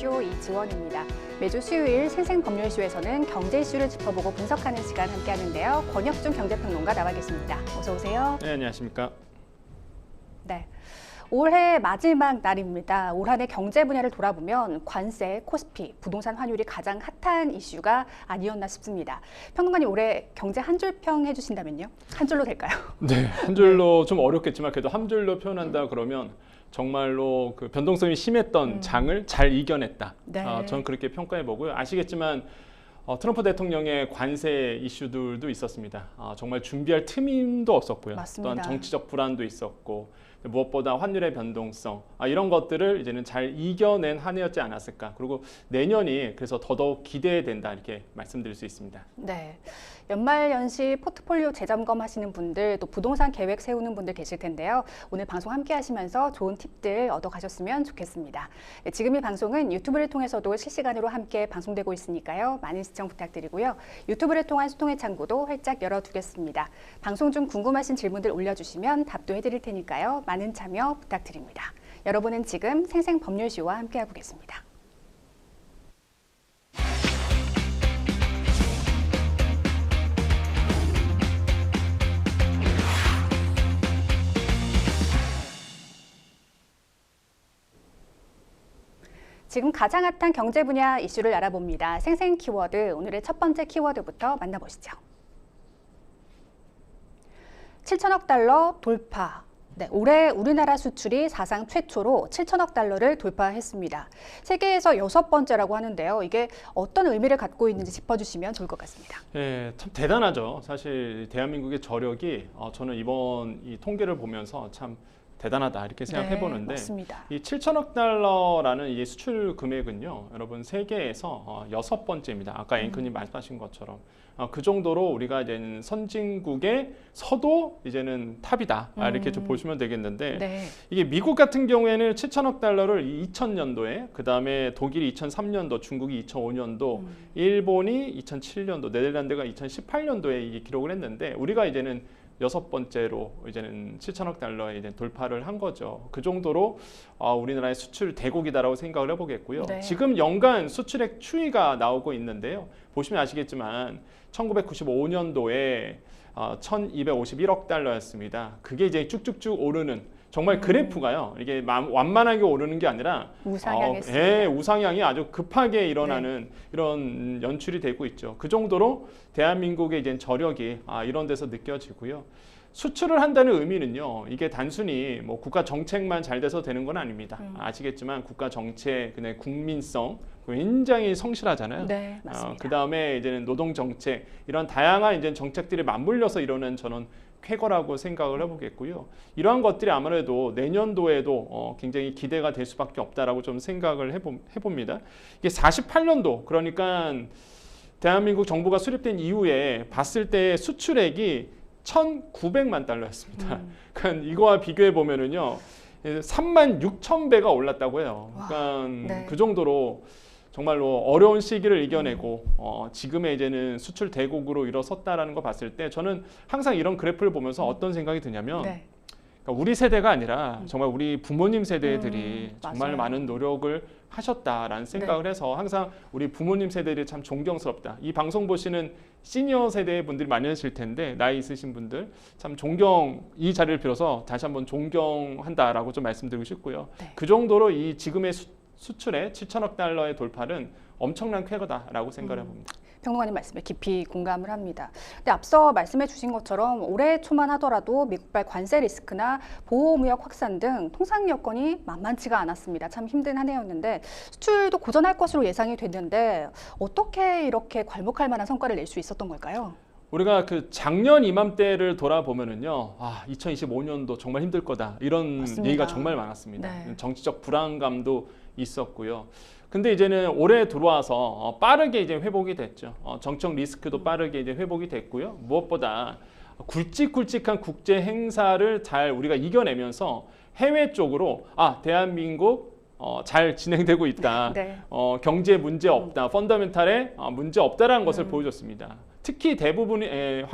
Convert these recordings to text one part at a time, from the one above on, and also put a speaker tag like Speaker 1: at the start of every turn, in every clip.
Speaker 1: 법률쇼 이지원입니다. 매주 수요일 생생법률쇼에서는 경제 이슈를 짚어보고 분석하는 시간 함께하는데요. 권혁중 경제평론가 나와 계십니다. 어서 오세요.
Speaker 2: 네, 안녕하십니까.
Speaker 1: 네. 올해 마지막 날입니다. 올 한 해 경제 분야를 돌아보면 관세, 코스피, 부동산 환율이 가장 핫한 이슈가 아니었나 싶습니다. 평론가님 올해 경제 한 줄 평 해주신다면요? 한 줄로 될까요?
Speaker 2: 네, 한 줄로 좀 어렵겠지만 그래도 한 줄로 표현한다 그러면 정말로 그 변동성이 심했던 장을 잘 이겨냈다.
Speaker 1: 네.
Speaker 2: 저는 그렇게 평가해 보고요. 아시겠지만 트럼프 대통령의 관세 이슈들도 있었습니다. 정말 준비할 틈도 없었고요.
Speaker 1: 맞습니다.
Speaker 2: 또한 정치적 불안도 있었고 무엇보다 환율의 변동성 이런 것들을 이제는 잘 이겨낸 한 해였지 않았을까. 그리고 내년이 그래서 더더욱 기대된다 이렇게 말씀드릴 수 있습니다.
Speaker 1: 네. 연말연시 포트폴리오 재점검하시는 분들, 또 부동산 계획 세우는 분들 계실 텐데요. 오늘 방송 함께 하시면서 좋은 팁들 얻어가셨으면 좋겠습니다. 네, 지금 이 방송은 유튜브를 통해서도 실시간으로 함께 방송되고 있으니까요. 많은 시청 부탁드리고요. 유튜브를 통한 소통의 창구도 활짝 열어두겠습니다. 방송 중 궁금하신 질문들 올려주시면 답도 해드릴 테니까요. 많은 참여 부탁드립니다. 여러분은 지금 생생법률쇼와 함께하고 계십니다. 지금 가장 핫한 경제 분야 이슈를 알아봅니다. 생생 키워드, 오늘의 첫 번째 키워드부터 만나보시죠. 7천억 달러 돌파. 네, 올해 우리나라 수출이 사상 최초로 7천억 달러를 돌파했습니다. 세계에서 6번째라고 하는데요. 이게 어떤 의미를 갖고 있는지 짚어주시면 좋을 것 같습니다.
Speaker 2: 네, 참 대단하죠. 사실 대한민국의 저력이 저는 이번 이 통계를 보면서 참 대단하다 이렇게 생각해 보는데, 이 7천억 달러라는 이 수출 금액은요, 여러분 세계에서 6번째입니다. 아까 앵커님 말씀하신 것처럼 그 정도로 우리가 이제는 선진국의 서도 이제는 탑이다 이렇게 좀 보시면 되겠는데,
Speaker 1: 네.
Speaker 2: 이게 미국 같은 경우에는 7천억 달러를 2000년도에, 그 다음에 독일이 2003년도, 중국이 2005년도, 일본이 2007년도, 네덜란드가 2018년도에 이게 기록을 했는데, 우리가 이제는 6번째로 이제는 7천억 달러에 이제 돌파를 한 거죠. 그 정도로 우리나라의 수출 대국이다라고 생각을 해보겠고요.
Speaker 1: 네.
Speaker 2: 지금 연간 수출액 추이가 나오고 있는데요. 보시면 아시겠지만 1995년도에 1,251억 달러였습니다. 그게 이제 쭉쭉쭉 오르는, 정말 그래프가요, 이게 완만하게 오르는 게 아니라
Speaker 1: 우상향했습니다.
Speaker 2: 우상향이 아주 급하게 일어나는 이런 연출이 되고 있죠. 그 정도로 대한민국의 이제 저력이 이런 데서 느껴지고요. 수출을 한다는 의미는요, 이게 단순히 뭐 국가 정책만 잘 돼서 되는 건 아닙니다. 아시겠지만 국가 정책, 그다음에 국민성 굉장히 성실하잖아요.
Speaker 1: 네, 맞습니다.
Speaker 2: 그 다음에 이제는 노동 정책, 이런 다양한 이제 정책들이 맞물려서 이러는 저는 쾌거라고 생각을 해보겠고요. 이러한 것들이 아무래도 내년도에도 굉장히 기대가 될 수밖에 없다라고 좀 생각을 해봅니다. 이게 48년도, 그러니까 대한민국 정부가 수립된 이후에 봤을 때 수출액이 1,900만 달러였습니다. 그러니까 이거와 비교해 보면은요, 3만 6천 배가 올랐다고 해요. 그러니까
Speaker 1: 네.
Speaker 2: 그 정도로 정말로 어려운 시기를 이겨내고 지금의 이제는 수출 대국으로 일어섰다라는 거 봤을 때, 저는 항상 이런 그래프를 보면서 어떤 생각이 드냐면,
Speaker 1: 네.
Speaker 2: 그러니까 우리 세대가 아니라 정말 우리 부모님 세대들이 정말
Speaker 1: 맞아요.
Speaker 2: 많은 노력을 하셨다라는 생각을 해서 항상 우리 부모님 세대들이 참 존경스럽다. 이 방송 보시는 시니어 세대의 분들이 많이 계실 텐데, 나이 있으신 분들 참 이 자리를 빌어서 다시 한번 존경한다라고 좀 말씀드리고 싶고요.
Speaker 1: 네.
Speaker 2: 그 정도로 이 지금의 수출의 7천억 달러의 돌파는 엄청난 쾌거다라고 생각을 해봅니다.
Speaker 1: 평론가님 말씀에 깊이 공감을 합니다. 근데 앞서 말씀해 주신 것처럼 올해 초만 하더라도 미국발 관세 리스크나 보호무역 확산 등 통상 여건이 만만치가 않았습니다. 참 힘든 한 해였는데 수출도 고전할 것으로 예상이 됐는데 어떻게 이렇게 괄목할 만한 성과를 낼 수 있었던 걸까요?
Speaker 2: 우리가 그 작년 이맘때를 돌아보면은요, 2025년도 정말 힘들 거다 이런
Speaker 1: 맞습니다.
Speaker 2: 얘기가 정말 많았습니다.
Speaker 1: 네.
Speaker 2: 정치적 불안감도 있었고요. 근데 이제는 올해 들어와서 빠르게 이제 회복이 됐죠. 정책 리스크도 빠르게 이제 회복이 됐고요. 무엇보다 굵직굵직한 국제 행사를 잘 우리가 이겨내면서 해외 쪽으로 대한민국 잘 진행되고 있다.
Speaker 1: 네.
Speaker 2: 경제 문제 없다. 펀더멘탈에 문제 없다라는 것을 보여줬습니다. 특히 대부분의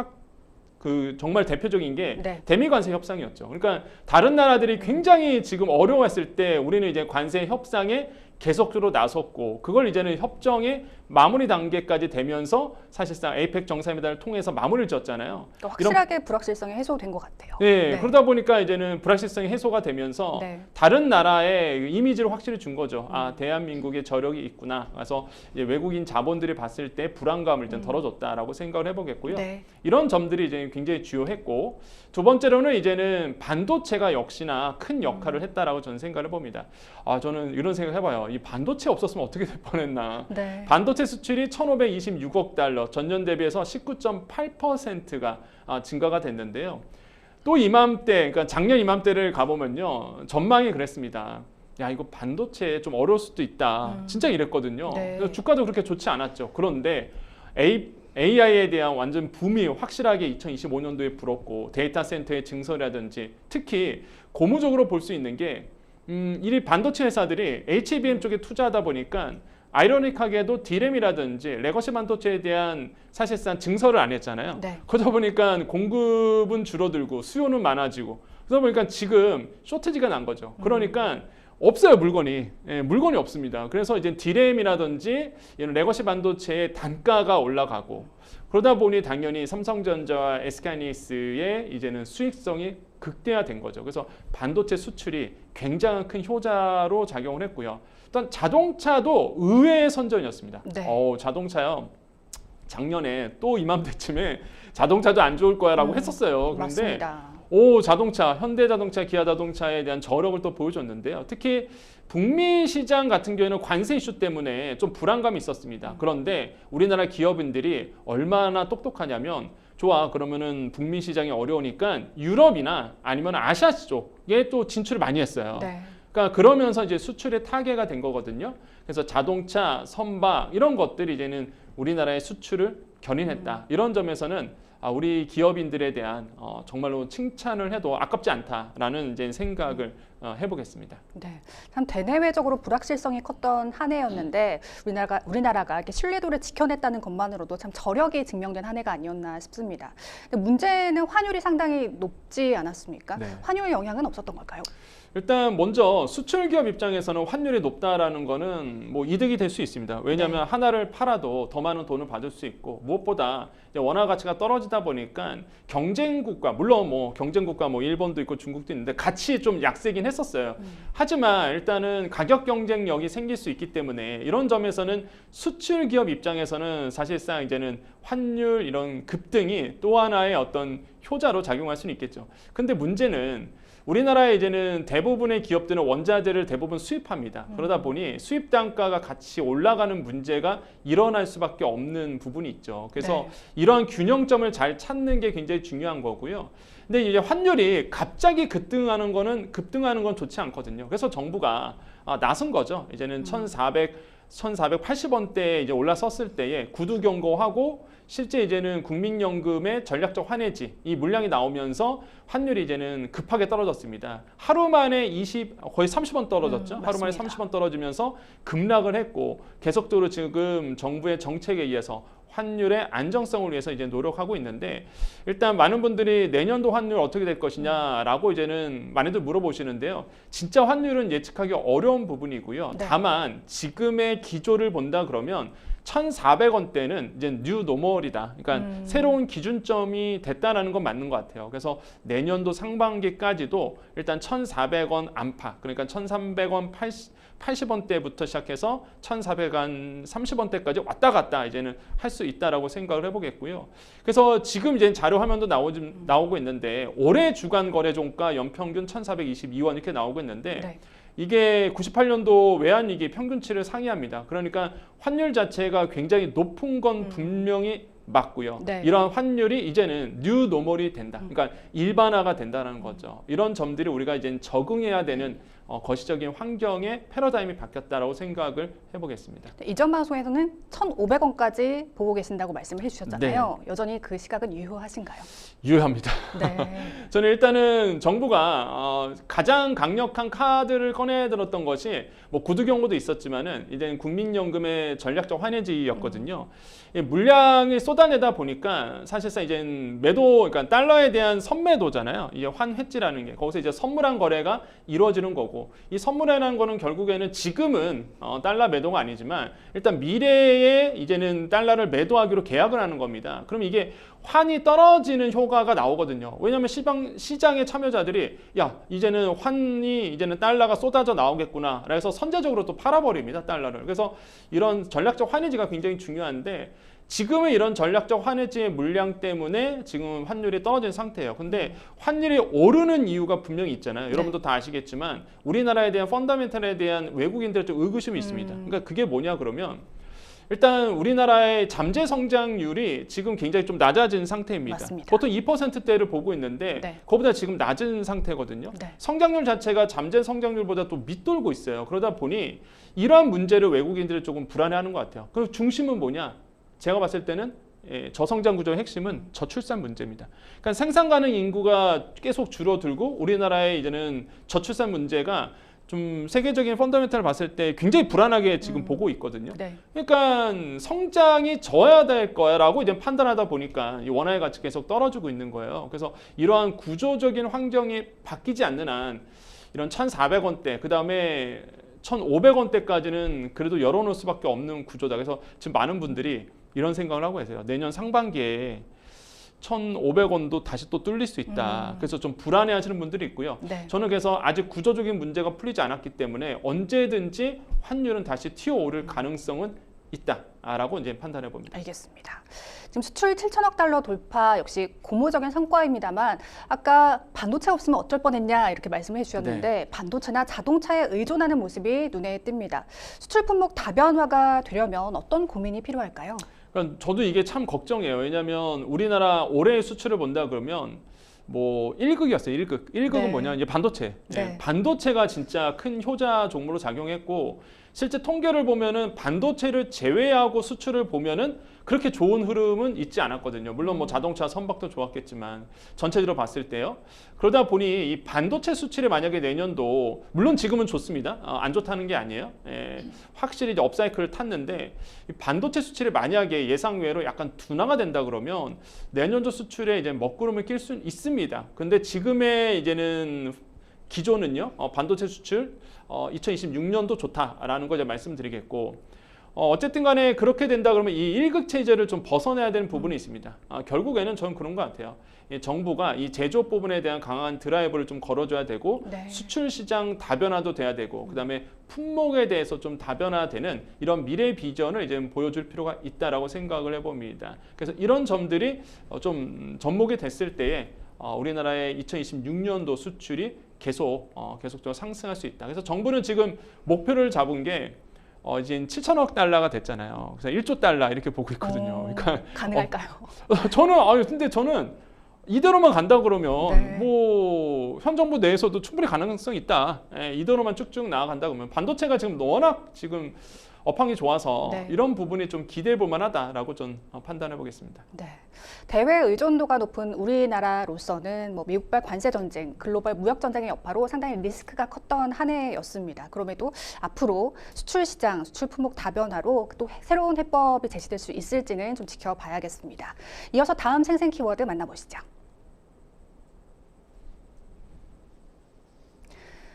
Speaker 2: 정말 대표적인 게
Speaker 1: 네.
Speaker 2: 대미 관세 협상이었죠. 그러니까 다른 나라들이 굉장히 지금 어려워했을 때 우리는 이제 관세 협상에 계속적으로 나섰고 그걸 이제는 협정의 마무리 단계까지 되면서 사실상 에이펙 정상회담을 통해서 마무리를 지었잖아요.
Speaker 1: 그러니까 확실하게 불확실성이 해소된 것 같아요.
Speaker 2: 네, 그러다 보니까 이제는 불확실성이 해소가 되면서 다른 나라의 이미지를 확실히 준 거죠. 아, 대한민국의 저력이 있구나. 그래서 이제 외국인 자본들이 봤을 때 불안감을 좀 덜어줬다라고 생각을 해보겠고요. 이런 점들이 이제 굉장히 주요했고 두 번째로는 이제는 반도체가 역시나 큰 역할을 했다라고 저는 생각을 해봅니다. 아, 저는 이런 생각 해봐요. 이 반도체 없었으면 어떻게 될 뻔했나. 반도체 수출이 1,526억 달러, 전년 대비해서 19.8%가 증가가 됐는데요. 또 이맘때, 그러니까 작년 이맘때를 가보면요. 전망이 그랬습니다. 야, 이거 반도체 좀 어려울 수도 있다. 진짜 이랬거든요. 그래서 주가도 그렇게 좋지 않았죠. 그런데 AI에 대한 완전 붐이 확실하게 2025년도에 불었고 데이터 센터의 증설이라든지 특히 고무적으로 볼 수 있는 게 이 반도체 회사들이 HBM 쪽에 투자하다 보니까 아이러닉하게도 D램이라든지 레거시 반도체에 대한 사실상 증설을 안 했잖아요. 그러다 보니까 공급은 줄어들고 수요는 많아지고 그러다 보니까 지금 쇼트지가 난 거죠. 그러니까 없어요, 물건이. 예, 물건이 없습니다. 그래서 이제 D램이라든지 이런 레거시 반도체의 단가가 올라가고 그러다 보니 당연히 삼성전자와 SK하이닉스의 이제는 수익성이 극대화된 거죠. 그래서 반도체 수출이 굉장히 큰 효자로 작용을 했고요. 일단 자동차도 의외의 선전이었습니다. 자동차요. 작년에 또 이맘때쯤에 자동차도 안 좋을 거야라고 했었어요. 그런데 자동차, 현대자동차, 기아자동차에 대한 저력을 또 보여줬는데요. 특히 북미 시장 같은 경우에는 관세 이슈 때문에 좀 불안감이 있었습니다. 그런데 우리나라 기업인들이 얼마나 똑똑하냐면 좋아, 그러면은 북미 시장이 어려우니까 유럽이나 아니면 아시아 쪽에 또 진출을 많이 했어요. 그러니까 그러면서 이제 수출의 타개가 된 거거든요. 그래서 자동차, 선박 이런 것들이 이제는 우리나라의 수출을 견인했다. 이런 점에서는 우리 기업인들에 대한 정말로 칭찬을 해도 아깝지 않다라는 이제 생각을 해보겠습니다.
Speaker 1: 네, 참 대내외적으로 불확실성이 컸던 한 해였는데 우리나라가 이렇게 신뢰도를 지켜냈다는 것만으로도 참 저력이 증명된 한 해가 아니었나 싶습니다. 근데 문제는 환율이 상당히 높지 않았습니까? 환율 영향은 없었던 걸까요?
Speaker 2: 일단 먼저 수출 기업 입장에서는 환율이 높다라는 거는 뭐 이득이 될 수 있습니다. 왜냐하면 하나를 팔아도 더 많은 돈을 받을 수 있고 무엇보다 이제 원화 가치가 떨어지다 보니까 경쟁국가, 물론 뭐 경쟁국가 뭐 일본도 있고 중국도 있는데 같이 좀 약세긴 했었어요. 하지만 일단은 가격 경쟁력이 생길 수 있기 때문에 이런 점에서는 수출 기업 입장에서는 사실상 이제는 환율 이런 급등이 또 하나의 어떤 효자로 작용할 수는 있겠죠. 근데 문제는 우리나라에 이제는 대부분의 기업들은 원자재를 대부분 수입합니다. 그러다 보니 수입 단가가 같이 올라가는 문제가 일어날 수밖에 없는 부분이 있죠. 그래서 이러한 균형점을 잘 찾는 게 굉장히 중요한 거고요. 근데 이제 환율이 갑자기 급등하는 건 좋지 않거든요. 그래서 정부가 나선 거죠. 이제는 1,480원대에 이제 올라섰을 때에 구두 경고하고 실제 이제는 국민연금의 전략적 환해지 이 물량이 나오면서 환율이 이제는 급하게 떨어졌습니다. 하루 만에 거의 30원 떨어졌죠. 하루 만에 30원 떨어지면서 급락을 했고 계속적으로 지금 정부의 정책에 의해서 환율의 안정성을 위해서 이제 노력하고 있는데 일단 많은 분들이 내년도 환율 어떻게 될 것이냐라고 이제는 많이들 물어보시는데요. 진짜 환율은 예측하기 어려운 부분이고요. 다만 지금의 기조를 본다 그러면 1,400원대는 이제 뉴 노멀이다. 그러니까 새로운 기준점이 됐다라는 건 맞는 것 같아요. 그래서 내년도 상반기까지도 일단 1,400원 안팎, 그러니까 1,300원 80원대부터 시작해서 1,400원 30원대까지 왔다 갔다 이제는 할 수 있다라고 생각을 해보겠고요. 그래서 지금 이제 자료 화면도 나오고 있는데 올해 주간 거래 종가 연평균 1,422원 이렇게 나오고 있는데 이게 98년도 외환위기 평균치를 상회합니다. 그러니까 환율 자체가 굉장히 높은 건 분명히 맞고요. 이런 환율이 이제는 뉴 노멀이 된다. 그러니까 일반화가 된다는 거죠. 이런 점들이 우리가 이제 적응해야 되는 거시적인 환경의 패러다임이 바뀌었다라고 생각을 해보겠습니다.
Speaker 1: 이전 방송에서는 1,500원까지 보고 계신다고 말씀을 해주셨잖아요. 여전히 그 시각은 유효하신가요?
Speaker 2: 유효합니다. 저는 일단은 정부가 가장 강력한 카드를 꺼내들었던 것이 뭐 구두 경고도 있었지만은 이제는 국민연금의 전략적 환해지였거든요. 물량이 쏟아내다 보니까 사실상 이제 매도, 그러니까 달러에 대한 선매도잖아요. 이게 환해지라는 게 거기서 이제 선물한 거래가 이루어지는 거고. 거고, 이 선물이라는 거는 결국에는 지금은 달러 매도가 아니지만 일단 미래에 이제는 달러를 매도하기로 계약을 하는 겁니다. 그럼 이게 환이 떨어지는 효과가 나오거든요. 왜냐하면 시장의 참여자들이 야 이제는 환이 이제는 달러가 쏟아져 나오겠구나 그래서 선제적으로 또 팔아버립니다, 달러를. 그래서 이런 전략적 환해지가 굉장히 중요한데 지금은 이런 전략적 환해지의 물량 때문에 지금 환율이 떨어진 상태예요. 근데 환율이 오르는 이유가 분명히 있잖아요. 여러분도 다 아시겠지만 우리나라에 대한 펀더멘털에 대한 외국인들의 좀 의구심이 있습니다. 그러니까 그게 뭐냐 그러면 일단 우리나라의 잠재 성장률이 지금 굉장히 좀 낮아진 상태입니다.
Speaker 1: 맞습니다.
Speaker 2: 보통 2%대를 보고 있는데
Speaker 1: 네.
Speaker 2: 그거보다 지금 낮은 상태거든요.
Speaker 1: 네.
Speaker 2: 성장률 자체가 잠재 성장률보다 또 밑돌고 있어요. 그러다 보니 이러한 문제를 외국인들이 조금 불안해하는 것 같아요. 그 중심은 뭐냐? 제가 봤을 때는 저성장 구조의 핵심은 저출산 문제입니다. 그러니까 생산 가능 인구가 계속 줄어들고 우리나라의 이제는 저출산 문제가 좀 세계적인 펀더멘털을 봤을 때 굉장히 불안하게 지금 보고 있거든요.
Speaker 1: 네.
Speaker 2: 그러니까 성장이 져야 될 거야라고 이제 판단하다 보니까 이 원화의 가치 계속 떨어지고 있는 거예요. 그래서 이러한 구조적인 환경이 바뀌지 않는 한 이런 1,400원대 그 다음에 1,500원대까지는 그래도 열어놓을 수밖에 없는 구조다. 그래서 지금 많은 분들이 이런 생각을 하고 계세요. 내년 상반기에 1,500원도 다시 또 뚫릴 수 있다. 그래서 좀 불안해하시는 분들이 있고요.
Speaker 1: 네.
Speaker 2: 저는 그래서 아직 구조적인 문제가 풀리지 않았기 때문에 언제든지 환율은 다시 튀어오를 가능성은 있다라고 이제 판단해 봅니다.
Speaker 1: 알겠습니다. 지금 수출 7천억 달러 돌파 역시 고무적인 성과입니다만 아까 반도체 없으면 어쩔 뻔했냐 이렇게 말씀을 해주셨는데 반도체나 자동차에 의존하는 모습이 눈에 띕니다. 수출 품목 다변화가 되려면 어떤 고민이 필요할까요?
Speaker 2: 그러니까 저도 이게 참 걱정이에요. 왜냐하면 우리나라 올해의 수출을 본다 그러면 뭐 1극이었어요. 1극. 1극은
Speaker 1: 네.
Speaker 2: 뭐냐? 이제 반도체.
Speaker 1: 네.
Speaker 2: 반도체가 진짜 큰 효자 종목으로 작용했고 실제 통계를 보면은 반도체를 제외하고 수출을 보면은 그렇게 좋은 흐름은 있지 않았거든요. 물론 뭐 자동차 선박도 좋았겠지만 전체적으로 봤을 때요. 그러다 보니 이 반도체 수출이 만약에 내년도 물론 지금은 좋습니다. 안 좋다는 게 아니에요. 확실히 이제 업사이클을 탔는데 이 반도체 수출이 만약에 예상외로 약간 둔화가 된다 그러면 내년도 수출에 이제 먹구름을 낄 수 있습니다. 근데 지금의 이제는 기조는요. 반도체 수출 2026년도 좋다라는 걸 이제 말씀드리겠고 어쨌든 간에 그렇게 된다 그러면 이 일극 체제를 좀 벗어나야 되는 부분이 있습니다. 결국에는 저는 그런 것 같아요. 정부가 이 제조업 부분에 대한 강한 드라이브를 좀 걸어줘야 되고
Speaker 1: 네.
Speaker 2: 수출 시장 다변화도 돼야 되고 그다음에 품목에 대해서 좀 다변화되는 이런 미래 비전을 이제 보여줄 필요가 있다라고 생각을 해봅니다. 그래서 이런 점들이 좀 접목이 됐을 때에 우리나라의 2026년도 수출이 계속적으로 상승할 수 있다. 그래서 정부는 지금 목표를 잡은 게 이제 7천억 달러가 됐잖아요. 그래서 1조 달러 이렇게 보고 있거든요. 그러니까
Speaker 1: 가능할까요?
Speaker 2: 근데 저는 이대로만 간다 그러면
Speaker 1: 네.
Speaker 2: 뭐 현 정부 내에서도 충분히 가능성이 있다. 이대로만 쭉쭉 나아간다 그러면 반도체가 지금 워낙 지금 업황이 좋아서
Speaker 1: 네.
Speaker 2: 이런 부분이 좀 기대해 볼 만하다라고 좀 판단해 보겠습니다.
Speaker 1: 네. 대외 의존도가 높은 우리나라로서는 뭐 미국발 관세 전쟁, 글로벌 무역 전쟁의 여파로 상당히 리스크가 컸던 한 해였습니다. 그럼에도 앞으로 수출 시장, 수출 품목 다변화로 또 새로운 해법이 제시될 수 있을지는 좀 지켜봐야겠습니다. 이어서 다음 생생 키워드 만나보시죠.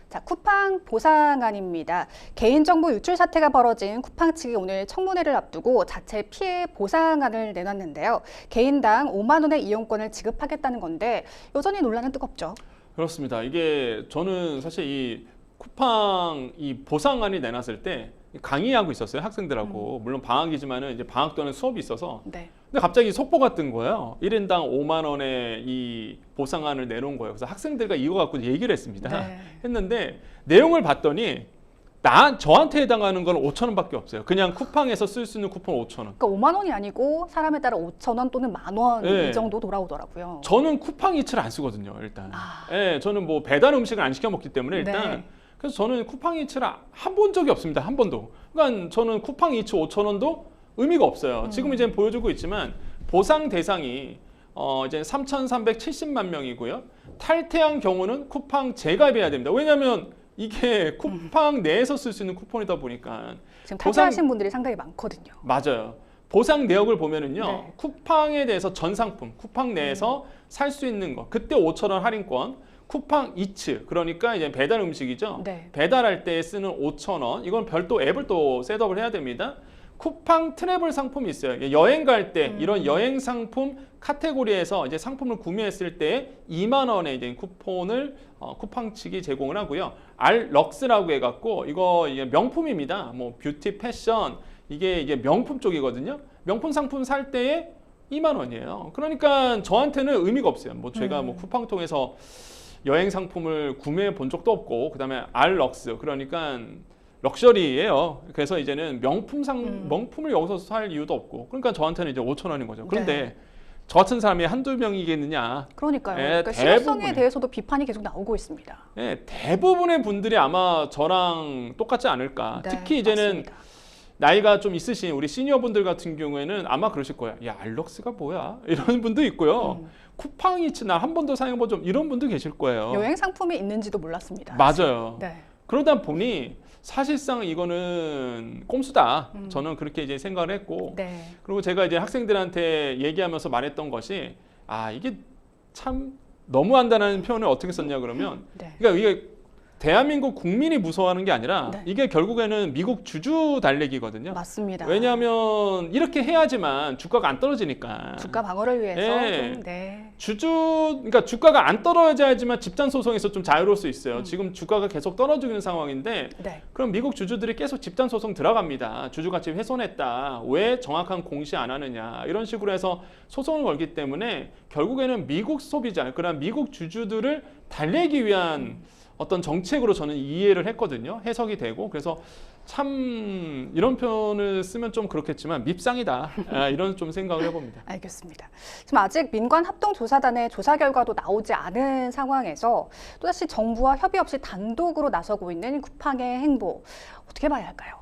Speaker 1: 자, 쿠팡 보상안입니다. 개인정보 유출 사태가 벌어진 쿠팡 측이 오늘 청문회를 앞두고 자체 피해 보상안을 내놨는데요. 개인당 5만 원의 이용권을 지급하겠다는 건데 여전히 논란은 뜨겁죠.
Speaker 2: 그렇습니다. 이게 저는 사실 이 쿠팡 이 보상안이 내놨을 때 강의하고 있었어요, 학생들하고. 물론 방학이지만은 이제 방학 때는 수업이 있어서.
Speaker 1: 네.
Speaker 2: 근데 갑자기 속보가 뜬 거예요. 1인당 5만 원의 이 보상안을 내놓은 거예요. 그래서 학생들과 이거 갖고 얘기를 했습니다.
Speaker 1: 네.
Speaker 2: 했는데 내용을 봤더니 저한테 해당하는 건 5천 원밖에 없어요. 그냥 쿠팡에서 쓸 수 있는 쿠폰 5천 원.
Speaker 1: 그러니까 5만 원이 아니고 사람에 따라 5천 원 또는 만 원 이
Speaker 2: 네.
Speaker 1: 정도 돌아오더라고요.
Speaker 2: 저는 쿠팡 이츠를 안 쓰거든요, 일단.
Speaker 1: 아.
Speaker 2: 예, 저는 뭐 배달 음식을 안 시켜 먹기 때문에 일단
Speaker 1: 네.
Speaker 2: 그래서 저는 쿠팡 이츠를 한 본 적이 없습니다. 한 번도. 그러니까 저는 쿠팡 이츠 5천 원도 의미가 없어요. 지금 이제 보여주고 있지만 보상 대상이 이제 3,370만 명이고요. 탈퇴한 경우는 쿠팡 재가입해야 됩니다. 왜냐하면 이게 쿠팡 내에서 쓸 수 있는 쿠폰이다 보니까
Speaker 1: 지금 탈퇴하신 분들이 상당히 많거든요.
Speaker 2: 맞아요. 보상 내역을 보면은요.
Speaker 1: 네.
Speaker 2: 쿠팡에 대해서 전 상품, 쿠팡 내에서 살 수 있는 거. 그때 5천 원 할인권. 쿠팡 이츠, 그러니까 이제 배달 음식이죠.
Speaker 1: 네.
Speaker 2: 배달할 때 쓰는 5,000원, 이건 별도 앱을 또 셋업을 해야 됩니다. 쿠팡 트래블 상품이 있어요. 여행 갈 때 이런 여행 상품 카테고리에서 이제 상품을 구매했을 때 2만 원의 이제 쿠폰을 쿠팡 측이 제공을 하고요. 알럭스라고 해갖고 이거 이게 명품입니다. 뭐 뷰티, 패션, 이게 명품 쪽이거든요. 명품 상품 살 때에 2만 원이에요. 그러니까 저한테는 의미가 없어요. 뭐 제가 뭐 쿠팡 통해서 여행 상품을 구매해 본 적도 없고, 그다음에 알럭스, 그러니까 럭셔리예요. 그래서 이제는 명품을 여기서 살 이유도 없고, 그러니까 저한테는 이제 5,000원인 거죠. 그런데
Speaker 1: 네.
Speaker 2: 저 같은 사람이 한두 명이겠느냐?
Speaker 1: 그러니까요.
Speaker 2: 예,
Speaker 1: 그러니까 실효성에
Speaker 2: 대부분이-
Speaker 1: 대해서도 비판이 계속 나오고 있습니다.
Speaker 2: 예, 대부분의 분들이 아마 저랑 똑같지 않을까.
Speaker 1: 네,
Speaker 2: 특히 이제는
Speaker 1: 맞습니다.
Speaker 2: 나이가 좀 있으신 우리 시니어분들 같은 경우에는 아마 그러실 거예요. 야, 알럭스가 뭐야? 이런 분도 있고요. 쿠팡이 나 한 번도 사용해본 좀 이런 분도 계실 거예요.
Speaker 1: 여행 상품이 있는지도 몰랐습니다.
Speaker 2: 맞아요.
Speaker 1: 네.
Speaker 2: 그러다 보니 사실상 이거는 꼼수다. 저는 그렇게 이제 생각을 했고,
Speaker 1: 네.
Speaker 2: 그리고 제가 이제 학생들한테 얘기하면서 말했던 것이, 아, 이게 참 너무한다는 표현을 어떻게 썼냐 그러면,
Speaker 1: 네.
Speaker 2: 그러니까 이게 대한민국 국민이 무서워하는 게 아니라
Speaker 1: 네.
Speaker 2: 이게 결국에는 미국 주주 달래기거든요.
Speaker 1: 맞습니다.
Speaker 2: 왜냐하면 이렇게 해야지만 주가가 안 떨어지니까.
Speaker 1: 주가 방어를 위해서
Speaker 2: 예.
Speaker 1: 좀, 네.
Speaker 2: 그러니까 주가가 안 떨어져야지만 집단 소송에서 좀 자유로울 수 있어요. 지금 주가가 계속 떨어지는 상황인데,
Speaker 1: 네.
Speaker 2: 그럼 미국 주주들이 계속 집단 소송 들어갑니다. 주주 가치 훼손했다. 왜 정확한 공시 안 하느냐. 이런 식으로 해서 소송을 걸기 때문에 결국에는 미국 소비자, 그러나 미국 주주들을 달래기 위한 어떤 정책으로 저는 이해를 했거든요. 해석이 되고. 그래서 참 이런 표현을 쓰면 좀 그렇겠지만 밉상이다. 이런 좀 생각을 해봅니다.
Speaker 1: 알겠습니다. 지금 아직 민관합동조사단의 조사 결과도 나오지 않은 상황에서 또다시 정부와 협의 없이 단독으로 나서고 있는 쿠팡의 행보, 어떻게 봐야 할까요?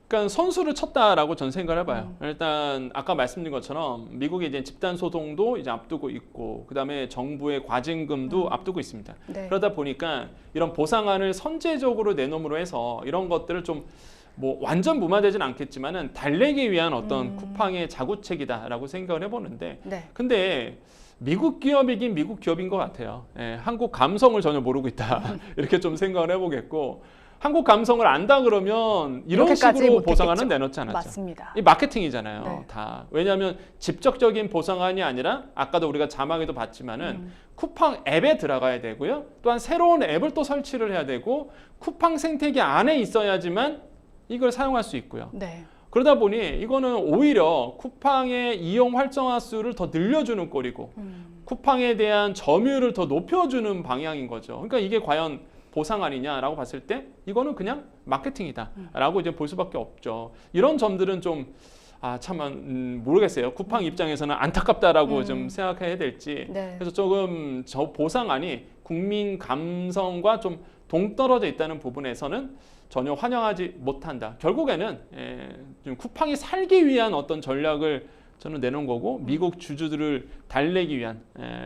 Speaker 2: 그러니까 선수를 쳤다라고 전 생각을 해봐요. 일단 아까 말씀드린 것처럼 미국의 이제 집단 소송도 이제 앞두고 있고, 그다음에 정부의 과징금도 앞두고 있습니다.
Speaker 1: 네.
Speaker 2: 그러다 보니까 이런 보상안을 선제적으로 내놓음으로 해서 이런 것들을 좀 뭐 완전 무마되진 않겠지만은 달래기 위한 어떤 쿠팡의 자구책이다라고 생각을 해보는데,
Speaker 1: 네.
Speaker 2: 근데 미국 기업이긴 미국 기업인 것 같아요. 예, 한국 감성을 전혀 모르고 있다. 이렇게 좀 생각을 해보겠고, 한국 감성을 안다 그러면 이런
Speaker 1: 이렇게까지
Speaker 2: 식으로
Speaker 1: 못했겠죠.
Speaker 2: 보상안은 내놓지 않았죠.
Speaker 1: 맞습니다.
Speaker 2: 이 마케팅이잖아요.
Speaker 1: 네.
Speaker 2: 다. 왜냐하면 직접적인 보상안이 아니라 아까도 우리가 자막에도 봤지만은 쿠팡 앱에 들어가야 되고요. 또한 새로운 앱을 또 설치를 해야 되고, 쿠팡 생태계 안에 있어야지만 이걸 사용할 수 있고요.
Speaker 1: 네.
Speaker 2: 그러다 보니 이거는 오히려 쿠팡의 이용 활성화 수를 더 늘려주는 꼴이고, 쿠팡에 대한 점유율을 더 높여주는 방향인 거죠. 그러니까 이게 과연 보상안이냐라고 봤을 때 이거는 그냥 마케팅이다라고 이제 볼 수밖에 없죠. 이런 점들은 좀 참 모르겠어요. 쿠팡 입장에서는 안타깝다라고 좀 생각해야 될지.
Speaker 1: 네.
Speaker 2: 그래서 조금 저 보상안이 국민 감성과 좀 동떨어져 있다는 부분에서는 전혀 환영하지 못한다. 결국에는 좀 쿠팡이 살기 위한 어떤 전략을 저는 내놓은 거고, 미국 주주들을 달래기 위한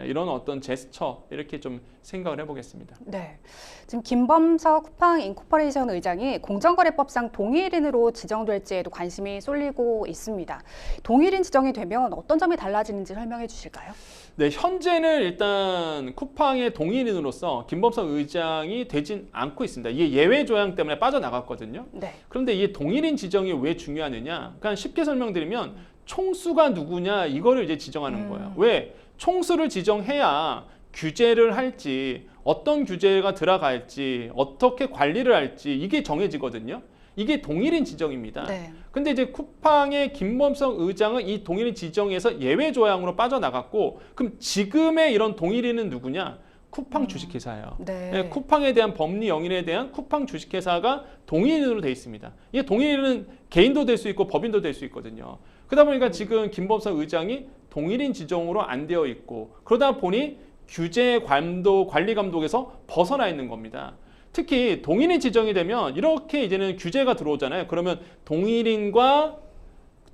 Speaker 2: 이런 어떤 제스처, 이렇게 좀 생각을 해보겠습니다.
Speaker 1: 네. 지금 김범석 쿠팡 인코퍼레이션 의장이 공정거래법상 동일인으로 지정될지에도 관심이 쏠리고 있습니다. 동일인 지정이 되면 어떤 점이 달라지는지 설명해 주실까요?
Speaker 2: 네, 현재는 일단 쿠팡의 동일인으로서 김범석 의장이 되진 않고 있습니다. 이게 예외 조항 때문에 빠져나갔거든요.
Speaker 1: 네.
Speaker 2: 그런데 이 동일인 지정이 왜 중요하느냐? 그냥 쉽게 설명드리면 총수가 누구냐 이거를 이제 지정하는 거예요. 왜? 총수를 지정해야 규제를 할지, 어떤 규제가 들어갈지, 어떻게 관리를 할지 이게 정해지거든요. 이게 동일인 지정입니다.
Speaker 1: 네.
Speaker 2: 근데 이제 쿠팡의 김범석 의장은 이 동일인 지정에서 예외 조항으로 빠져나갔고, 그럼 지금의 이런 동일인은 누구냐? 쿠팡 주식회사예요.
Speaker 1: 네.
Speaker 2: 네, 쿠팡에 대한 법리 영인에 대한 쿠팡 주식회사가 동일인으로 되어 있습니다. 이게 동일인은 개인도 될 수 있고 법인도 될 수 있거든요. 그러다 보니까 지금 김범석 의장이 동일인 지정으로 안 되어 있고, 그러다 보니 규제 감독, 관리 감독에서 벗어나 있는 겁니다. 특히 동일인 지정이 되면 이렇게 이제는 규제가 들어오잖아요. 그러면 동일인과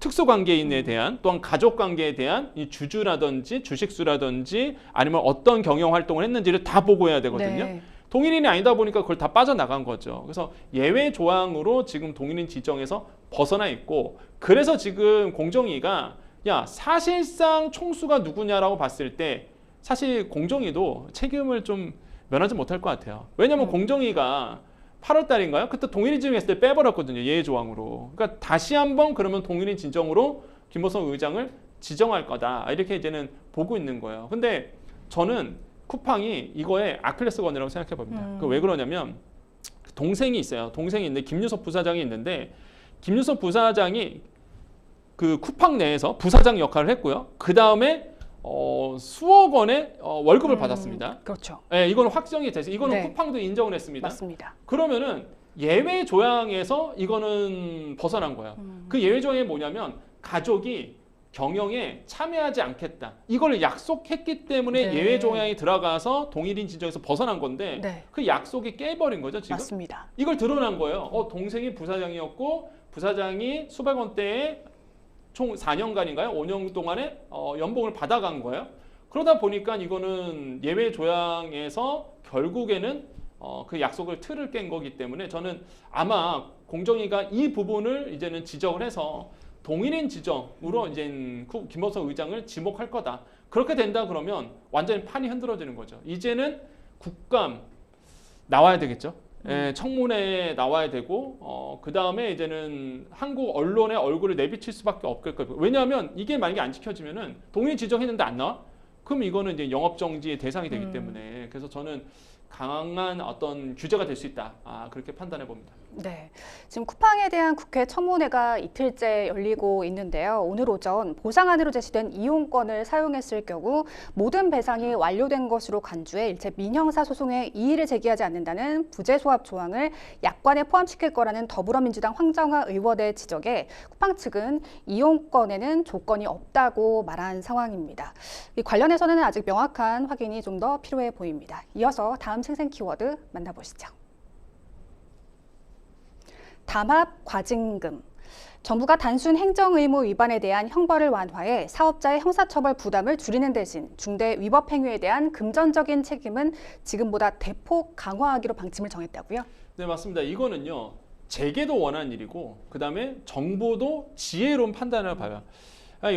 Speaker 2: 특수관계인에 대한, 또한 가족관계에 대한 이 주주라든지 주식수라든지 아니면 어떤 경영활동을 했는지를 다 보고해야 되거든요.
Speaker 1: 네.
Speaker 2: 동일인이 아니다 보니까 그걸 다 빠져나간 거죠. 그래서 예외 조항으로 지금 동일인 지정에서 벗어나 있고, 그래서 지금 공정위가 사실상 총수가 누구냐라고 봤을 때 사실 공정위도 책임을 좀 면하지 못할 것 같아요. 왜냐하면 공정위가 8월 달인가요? 그때 동일인 지정했을 때 빼버렸거든요. 예외 조항으로. 그러니까 다시 한번 그러면 동일인 지정으로 김호성 의장을 지정할 거다. 이렇게 이제는 보고 있는 거예요. 근데 저는 쿠팡이 이거에 아킬레스건이라고 생각해 봅니다. 왜 그러냐면 동생이 있어요. 동생이 있는데 김유섭 부사장이 있는데 김유섭 부사장이 그 쿠팡 내에서 부사장 역할을 했고요. 그 다음에 수억 원의 월급을 받았습니다.
Speaker 1: 그렇죠.
Speaker 2: 네, 이거는 확정이 돼서 이거는
Speaker 1: 네.
Speaker 2: 쿠팡도 인정을 했습니다.
Speaker 1: 맞습니다.
Speaker 2: 그러면은 예외 조항에서 이거는 벗어난 거예요. 그 예외 조항이 뭐냐면 가족이 경영에 참여하지 않겠다. 이걸 약속했기 때문에
Speaker 1: 네.
Speaker 2: 예외 조항이 들어가서 동일인 지정에서 벗어난 건데
Speaker 1: 네.
Speaker 2: 그 약속이 깨버린 거죠 지금.
Speaker 1: 맞습니다.
Speaker 2: 이걸 드러난 거예요. 동생이 부사장이었고 부사장이 수백 원대에 총 4년간인가요? 5년 동안에 연봉을 받아간 거예요. 그러다 보니까 이거는 예외 조항에서 결국에는 그 약속을 틀을 깬 거기 때문에 저는 아마 공정위가 이 부분을 이제는 지적을 해서 동일인 지정으로 이제 김호성 의장을 지목할 거다. 그렇게 된다 그러면 완전히 판이 흔들어지는 거죠. 이제는 국감 나와야 되겠죠. 청문회에 나와야 되고 그 다음에 이제는 한국 언론의 얼굴을 내비칠 수밖에 없을 거예요. 왜냐하면 이게 만약에 안 지켜지면은 동일 지정했는데 안 나와? 그럼 이거는 이제 영업 정지의 대상이 되기 때문에 그래서 저는 강한 어떤 규제가 될 수 있다. 그렇게 판단해 봅니다.
Speaker 1: 네, 지금 쿠팡에 대한 국회 청문회가 이틀째 열리고 있는데요. 오늘 오전 보상안으로 제시된 이용권을 사용했을 경우 모든 배상이 완료된 것으로 간주해 일체 민형사 소송에 이의를 제기하지 않는다는 부재소합 조항을 약관에 포함시킬 거라는 더불어민주당 황정화 의원의 지적에 쿠팡 측은 이용권에는 조건이 없다고 말한 상황입니다. 이 관련해서는 아직 명확한 확인이 좀 더 필요해 보입니다. 이어서 다음 생생 키워드 만나보시죠. 담합 과징금. 정부가 단순 행정의무 위반에 대한 형벌을 완화해 사업자의 형사처벌 부담을 줄이는 대신 중대 위법 행위에 대한 금전적인 책임은 지금보다 대폭 강화하기로 방침을 정했다고요?
Speaker 2: 네, 맞습니다. 이거는요. 재계도 원하는 일이고 그다음에 정부도 지혜로운 판단을 봐요.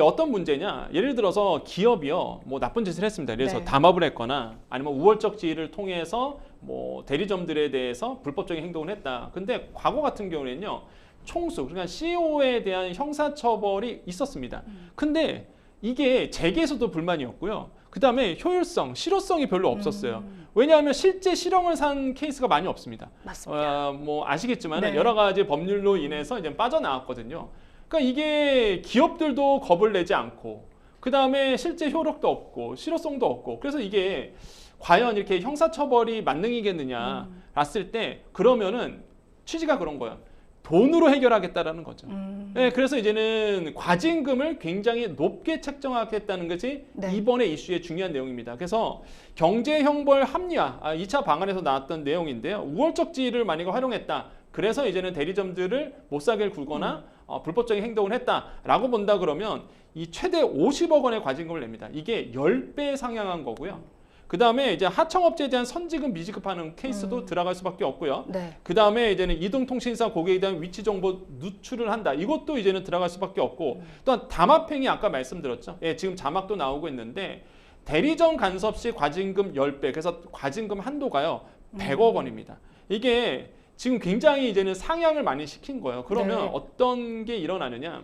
Speaker 2: 어떤 문제냐? 예를 들어서 기업이요, 뭐 나쁜 짓을 했습니다. 그래서
Speaker 1: 네.
Speaker 2: 담합을 했거나 아니면 우월적 지위를 통해서 뭐 대리점들에 대해서 불법적인 행동을 했다. 근데 과거 같은 경우에는요, 총수, 그러니까 CEO에 대한 형사처벌이 있었습니다. 근데 이게 재계에서도 불만이었고요. 그 다음에 효율성, 실효성이 별로 없었어요. 왜냐하면 실제 실형을 산 케이스가 많이 없습니다.
Speaker 1: 맞습니다.
Speaker 2: 뭐 아시겠지만
Speaker 1: 네.
Speaker 2: 여러 가지 법률로 인해서 이제 빠져나왔거든요. 그러니까 이게 기업들도 겁을 내지 않고 그 다음에 실제 효력도 없고 실효성도 없고 그래서 이게 과연 이렇게 형사처벌이 만능이겠느냐 봤을 때 그러면은 취지가 그런 거예요. 돈으로 해결하겠다라는 거죠. 네, 그래서 이제는 과징금을 굉장히 높게 책정하겠다는 것이
Speaker 1: 네.
Speaker 2: 이번의 이슈의 중요한 내용입니다. 그래서 경제형벌 합리화, 2차 방안에서 나왔던 내용인데요. 우월적 지위를 만약에 활용했다. 그래서 이제는 대리점들을 못사게 굴거나 불법적인 행동을 했다라고 본다 그러면 이 최대 50억 원의 과징금을 냅니다. 이게 10배 상향한 거고요. 그 다음에 이제 하청업체에 대한 선지급 미지급하는 케이스도 들어갈 수밖에 없고요.
Speaker 1: 네.
Speaker 2: 그 다음에 이제는 이동통신사 고객에 대한 위치 정보 누출을 한다. 이것도 이제는 들어갈 수밖에 없고 또한 담합행위 아까 말씀드렸죠. 예, 지금 자막도 나오고 있는데 대리점 간섭 시 과징금 10배. 그래서 과징금 한도가요 100억 원입니다. 이게 지금 굉장히 이제는 상향을 많이 시킨 거예요. 그러면
Speaker 1: 네.
Speaker 2: 어떤 게 일어나느냐?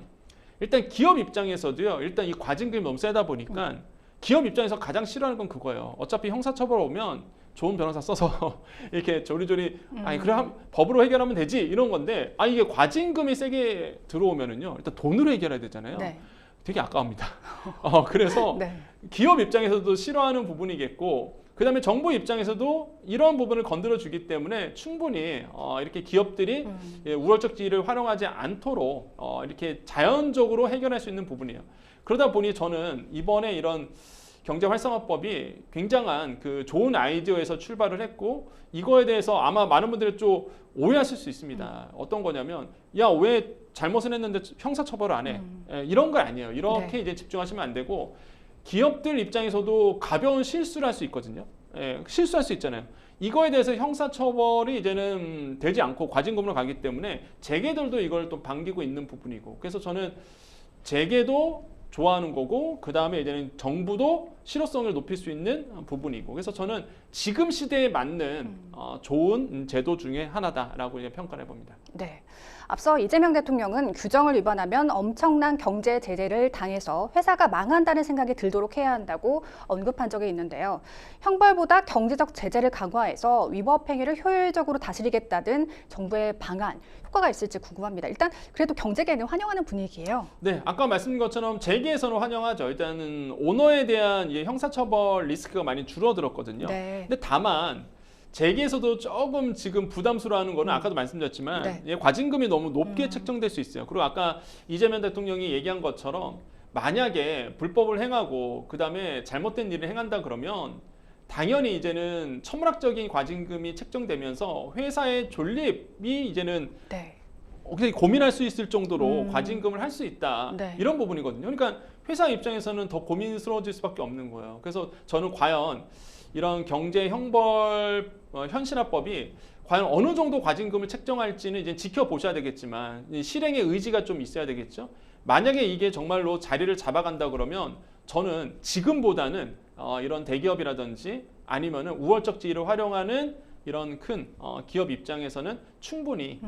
Speaker 2: 일단 기업 입장에서도요. 일단 이 과징금이 너무 세다 보니까 기업 입장에서 가장 싫어하는 건 그거예요. 어차피 형사처벌 오면 좋은 변호사 써서 이렇게 조리조리 아니 그래 법으로 해결하면 되지 이런 건데 이게 과징금이 세게 들어오면은요. 일단 돈으로 해결해야 되잖아요.
Speaker 1: 네.
Speaker 2: 되게 아까웁니다. 그래서
Speaker 1: 네.
Speaker 2: 기업 입장에서도 싫어하는 부분이겠고 그다음에 정부 입장에서도 이런 부분을 건드려 주기 때문에 충분히 이렇게 기업들이 우월적 지위를 활용하지 않도록 이렇게 자연적으로 해결할 수 있는 부분이에요. 그러다 보니 저는 이번에 이런 경제활성화법이 굉장한 그 좋은 아이디어에서 출발을 했고 이거에 대해서 아마 많은 분들이 좀 오해하실 수 있습니다. 어떤 거냐면 야 왜 잘못을 했는데 형사처벌을 안 해? 이런 거 아니에요. 이렇게
Speaker 1: 네.
Speaker 2: 이제 집중하시면 안 되고 기업들 입장에서도 가벼운 실수를 할 수 있거든요. 실수할 수 있잖아요. 이거에 대해서 형사처벌이 이제는 되지 않고 과징금으로 가기 때문에 재계들도 이걸 또 반기고 있는 부분이고 그래서 저는 재계도 좋아하는 거고 그 다음에 이제는 정부도 실효성을 높일 수 있는 부분이고 그래서 저는 지금 시대에 맞는 좋은 제도 중에 하나다라고 이제 평가를 해봅니다.
Speaker 1: 네. 앞서 이재명 대통령은 규정을 위반하면 엄청난 경제 제재를 당해서 회사가 망한다는 생각이 들도록 해야 한다고 언급한 적이 있는데요. 형벌보다 경제적 제재를 강화해서 위법 행위를 효율적으로 다스리겠다는 정부의 방안, 효과가 있을지 궁금합니다. 일단 그래도 경제계는 환영하는 분위기예요.
Speaker 2: 네, 아까 말씀드린 것처럼 재계에서는 환영하죠. 일단은 오너에 대한 형사처벌 리스크가 많이 줄어들었거든요.
Speaker 1: 네.
Speaker 2: 근데 다만 재계에서도 조금 지금 부담스러워하는 거는 아까도 말씀드렸지만
Speaker 1: 네.
Speaker 2: 과징금이 너무 높게 책정될 수 있어요. 그리고 아까 이재명 대통령이 얘기한 것처럼 만약에 불법을 행하고 그다음에 잘못된 일을 행한다 그러면 당연히 이제는 천문학적인 과징금이 책정되면서 회사의 존립이 이제는
Speaker 1: 네.
Speaker 2: 굉장히 고민할 수 있을 정도로 과징금을 할 수 있다.
Speaker 1: 네.
Speaker 2: 이런 부분이거든요. 그러니까 회사 입장에서는 더 고민스러워질 수밖에 없는 거예요. 그래서 저는 과연 이런 경제 형벌 현실화법이 과연 어느 정도 과징금을 책정할지는 이제 지켜보셔야 되겠지만 실행의 의지가 좀 있어야 되겠죠. 만약에 이게 정말로 자리를 잡아간다 그러면 저는 지금보다는 이런 대기업이라든지 아니면은 우월적 지위를 활용하는 이런 큰 기업 입장에서는 충분히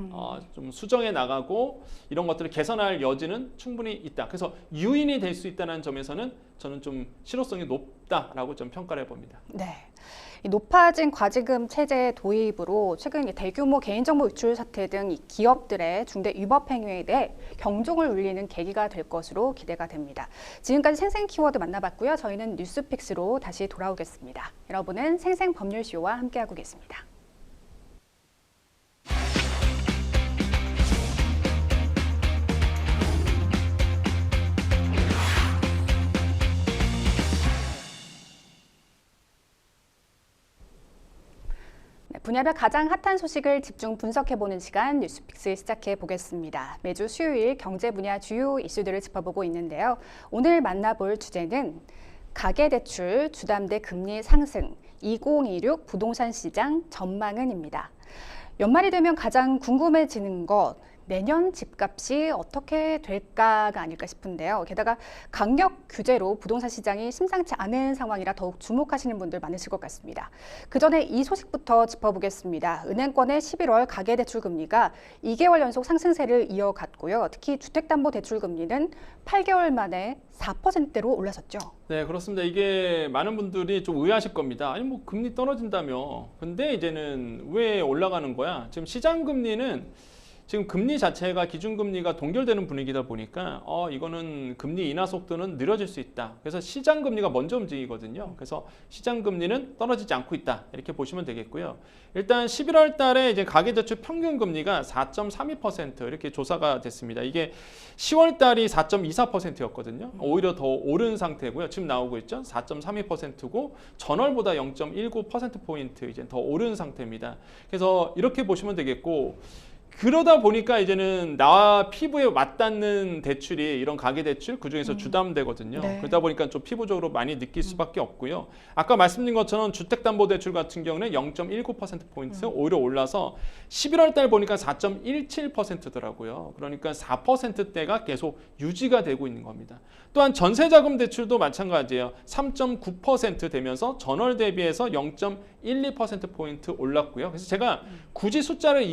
Speaker 2: 좀 수정해 나가고 이런 것들을 개선할 여지는 충분히 있다. 그래서 유인이 될 수 있다는 점에서는 저는 좀 실효성이 높다라고 좀 평가를 해봅니다.
Speaker 1: 네. 이 높아진 과징금 체제 도입으로 최근 대규모 개인정보 유출 사태 등 기업들의 중대 위법 행위에 대해 경종을 울리는 계기가 될 것으로 기대가 됩니다. 지금까지 생생 키워드 만나봤고요. 저희는 뉴스픽스로 다시 돌아오겠습니다. 여러분은 생생 법률쇼와 함께하고 계십니다. 분야별 가장 핫한 소식을 집중 분석해보는 시간 뉴스픽스 시작해 보겠습니다. 매주 수요일 경제 분야 주요 이슈들을 짚어보고 있는데요. 오늘 만나볼 주제는 가계대출 주담대 금리 상승, 2026 부동산 시장 전망은입니다. 연말이 되면 가장 궁금해지는 것, 내년 집값이 어떻게 될까가 아닐까 싶은데요. 게다가 강력 규제로 부동산 시장이 심상치 않은 상황이라 더욱 주목하시는 분들 많으실 것 같습니다. 그 전에 이 소식부터 짚어보겠습니다. 은행권의 11월 가계대출 금리가 2개월 연속 상승세를 이어갔고요. 특히 주택담보대출 금리는 8개월 만에 4%대로 올라섰죠.
Speaker 2: 네, 그렇습니다. 이게 많은 분들이 좀 의아하실 겁니다. 아니 뭐 금리 떨어진다며. 근데 이제는 왜 올라가는 거야? 지금 시장 금리는 지금 금리 자체가 기준금리가 동결되는 분위기다 보니까 이거는 금리 인하 속도는 느려질 수 있다. 그래서 시장 금리가 먼저 움직이거든요. 그래서 시장 금리는 떨어지지 않고 있다. 이렇게 보시면 되겠고요. 일단 11월 달에 이제 가계대출 평균 금리가 4.32% 이렇게 조사가 됐습니다. 이게 10월 달이 4.24%였거든요. 오히려 더 오른 상태고요. 지금 나오고 있죠. 4.32%고 전월보다 0.19%포인트 이제 더 오른 상태입니다. 그래서 이렇게 보시면 되겠고 그러다 보니까 이제는 나와 피부에 맞닿는 대출이 이런 가계대출 그중에서 주담대거든요.
Speaker 1: 네.
Speaker 2: 그러다 보니까 좀 피부적으로 많이 느낄 수밖에 없고요. 아까 말씀드린 것처럼 주택담보대출 같은 경우는 0.19%포인트 오히려 올라서 11월 달 보니까 4.17%더라고요. 그러니까 4%대가 계속 유지가 되고 있는 겁니다. 또한 전세자금 대출도 마찬가지예요. 3.9% 되면서 전월 대비해서 0.12%포인트 올랐고요. 그래서 제가 굳이 숫자를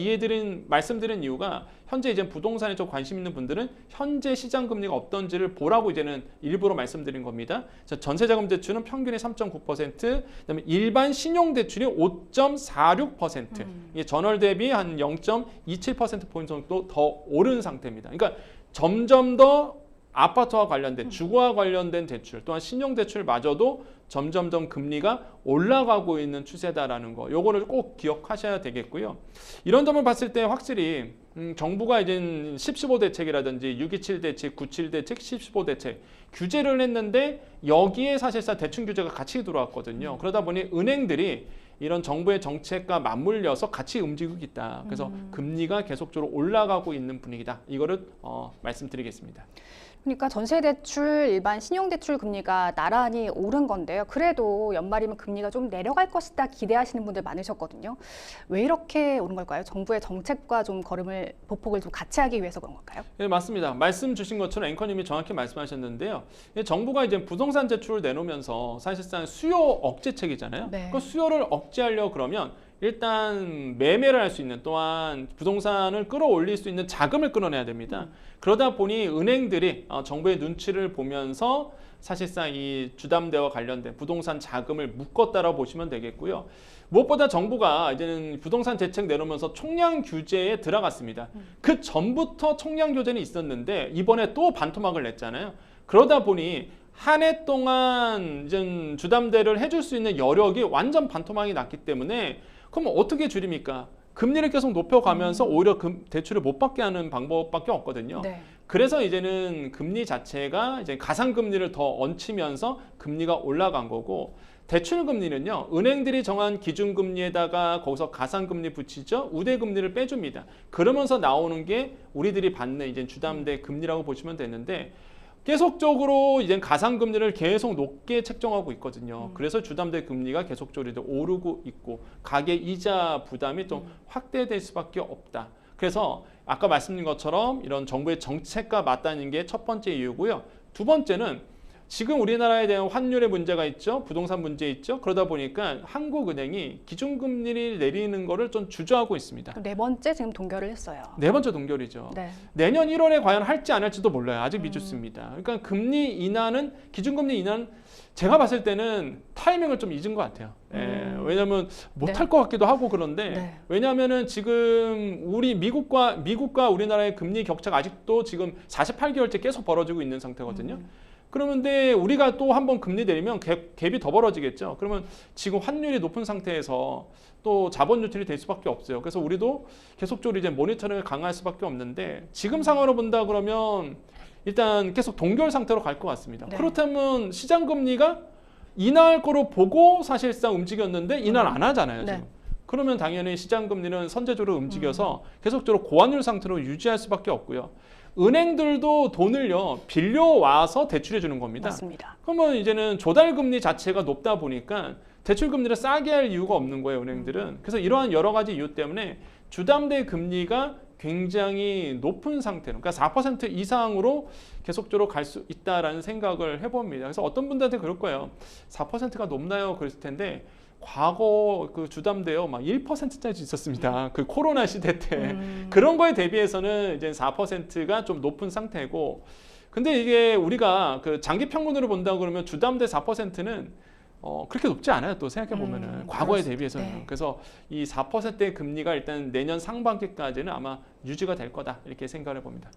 Speaker 2: 말씀드린 이유가 현재 이제 부동산에 좀 관심 있는 분들은 현재 시장 금리가 어떤지를 보라고 이제는 일부러 말씀드린 겁니다. 전세자금 대출은 평균이 3.9%, 그다음에 일반 신용 대출이 5.46%, 이게 전월 대비 한 0.27% 포인트 정도 더 오른 상태입니다. 그러니까 점점 더 아파트와 관련된 주거와 관련된 대출 또한 신용대출마저도 점점 금리가 올라가고 있는 추세다라는 거 요거를 꼭 기억하셔야 되겠고요. 이런 점을 봤을 때 확실히 정부가 이제 10.15 대책이라든지 6.27 대책, 9.7 대책, 10.15 대책 규제를 했는데 여기에 사실상 대출 규제가 같이 들어왔거든요. 그러다 보니 은행들이 이런 정부의 정책과 맞물려서 같이 움직이고 있다. 그래서 금리가 계속적으로 올라가고 있는 분위기다. 이거를 말씀드리겠습니다.
Speaker 1: 그러니까 전세대출, 일반 신용대출 금리가 나란히 오른 건데요. 그래도 연말이면 금리가 좀 내려갈 것이다 기대하시는 분들 많으셨거든요. 왜 이렇게 오른 걸까요? 정부의 정책과 좀 보폭을 좀 같이 하기 위해서 그런 걸까요?
Speaker 2: 네, 맞습니다. 말씀 주신 것처럼 앵커님이 정확히 말씀하셨는데요. 정부가 이제 부동산 대출을 내놓으면서 사실상 수요 억제책이잖아요.
Speaker 1: 네.
Speaker 2: 그 수요를 억제하려고 그러면 일단 매매를 할 수 있는, 또한 부동산을 끌어올릴 수 있는 자금을 끌어내야 됩니다. 그러다 보니 은행들이 정부의 눈치를 보면서 사실상 이 주담대와 관련된 부동산 자금을 묶었다라고 보시면 되겠고요. 무엇보다 정부가 이제는 부동산 대책 내놓으면서 총량 규제에 들어갔습니다. 그 전부터 총량 규제는 있었는데 이번에 또 반토막을 냈잖아요. 그러다 보니 한 해 동안 이제 주담대를 해줄 수 있는 여력이 완전 반토막이 났기 때문에 그럼 어떻게 줄입니까? 금리를 계속 높여가면서 오히려 대출을 못 받게 하는 방법밖에 없거든요.
Speaker 1: 네.
Speaker 2: 그래서 이제는 금리 자체가 이제 가상금리를 더 얹히면서 금리가 올라간 거고, 대출금리는요, 은행들이 정한 기준금리에다가 거기서 가상금리 붙이죠. 우대금리를 빼줍니다. 그러면서 나오는 게 우리들이 받는 이제 주담대 금리라고 보시면 되는데, 계속적으로 이제 가상금리를 계속 높게 책정하고 있거든요. 그래서 주담대 금리가 계속적으로 이제 오르고 있고 가계 이자 부담이 좀 확대될 수밖에 없다. 그래서 아까 말씀드린 것처럼 이런 정부의 정책과 맞닿는 게 첫 번째 이유고요. 두 번째는 지금 우리나라에 대한 환율의 문제가 있죠. 부동산 문제 있죠. 그러다 보니까 한국은행이 기준금리를 내리는 거를 좀 주저하고 있습니다.
Speaker 1: 네 번째 지금 동결을 했어요.
Speaker 2: 네 번째 동결이죠.
Speaker 1: 네.
Speaker 2: 내년 1월에 과연 할지 안 할지도 몰라요. 아직 미지수입니다. 그러니까 금리 인하는, 기준금리 인하는 제가 봤을 때는 타이밍을 좀 잊은 것 같아요. 왜냐하면 못할 것 같기도 하고 그런데 왜냐하면은 지금 우리 미국과 우리나라의 금리 격차가 아직도 지금 48개월째 계속 벌어지고 있는 상태거든요. 그러는데 우리가 또 한번 금리 내리면 갭이 더 벌어지겠죠. 그러면 지금 환율이 높은 상태에서 또 자본 유출이 될 수밖에 없어요. 그래서 우리도 계속적으로 이제 모니터링을 강화할 수밖에 없는데 지금 상황으로 본다 그러면 일단 계속 동결 상태로 갈 것 같습니다.
Speaker 1: 네.
Speaker 2: 그렇다면 시장 금리가 인하할 거로 보고 사실상 움직였는데 인하를 안 하잖아요. 지금.
Speaker 1: 네.
Speaker 2: 그러면 당연히 시장 금리는 선제적으로 움직여서 계속적으로 고환율 상태로 유지할 수밖에 없고요. 은행들도 돈을요 빌려와서 대출해 주는 겁니다.
Speaker 1: 맞습니다.
Speaker 2: 그러면 이제는 조달금리 자체가 높다 보니까 대출금리를 싸게 할 이유가 없는 거예요, 은행들은. 그래서 이러한 여러 가지 이유 때문에 주담대 금리가 굉장히 높은 상태로, 그러니까 4% 이상으로 계속적으로 갈 수 있다라는 생각을 해봅니다. 그래서 어떤 분들한테 그럴 거예요. 4%가 높나요? 그랬을 텐데 과거 그 주담대요, 막 1%짜리 있었습니다. 그 코로나 시대 때 그런 거에 대비해서는 이제 4%가 좀 높은 상태고, 근데 이게 우리가 그 장기 평균으로 본다 그러면 주담대 4%는 그렇게 높지 않아요. 또 생각해 보면은 과거에 대비해서는.
Speaker 1: 네.
Speaker 2: 그래서 이 4%의 금리가 일단 내년 상반기까지는 아마 유지가 될 거다 이렇게 생각을 해봅니다.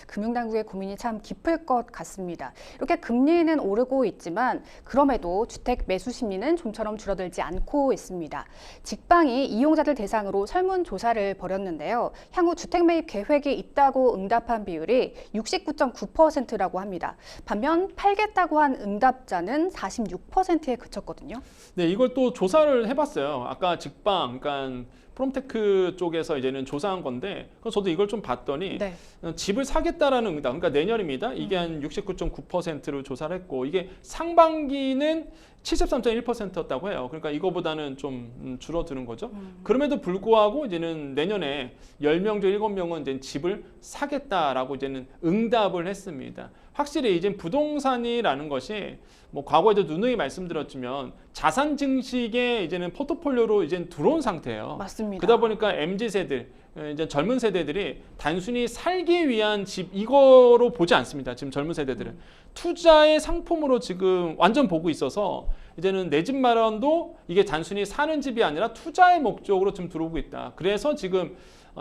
Speaker 1: 금융당국의 고민이 참 깊을 것 같습니다. 이렇게 금리는 오르고 있지만 그럼에도 주택 매수 심리는 좀처럼 줄어들지 않고 있습니다. 직방이 이용자들 대상으로 설문조사를 벌였는데요. 향후 주택 매입 계획이 있다고 응답한 비율이 69.9%라고 합니다. 반면 팔겠다고 한 응답자는 46%에 그쳤거든요.
Speaker 2: 네, 이걸 또 조사를 해봤어요. 아까 직방, 그러니까 프롬테크 쪽에서 이제는 조사한 건데, 그래서 저도 이걸 좀 봤더니
Speaker 1: 네.
Speaker 2: 집을 사겠다라는 응답, 그러니까 내년입니다. 이게 한 69.9%로 조사를 했고, 이게 상반기는 73.1%였다고 해요. 그러니까 이거보다는 좀 줄어드는 거죠. 그럼에도 불구하고 이제는 내년에 10명 중 7명은 이제 집을 사겠다라고 이제는 응답을 했습니다. 확실히 이제 부동산이라는 것이 뭐 과거에도 누누이 말씀드렸지만 자산 증식의 이제는 포트폴리오로 이제 들어온 상태예요.
Speaker 1: 맞습니다.
Speaker 2: 그러다 보니까 MZ 세대, 이제 젊은 세대들이 단순히 살기 위한 집 이거로 보지 않습니다. 지금 젊은 세대들은 투자의 상품으로 지금 완전 보고 있어서 이제는 내 집 마련도 이게 단순히 사는 집이 아니라 투자의 목적으로 좀 들어오고 있다. 그래서 지금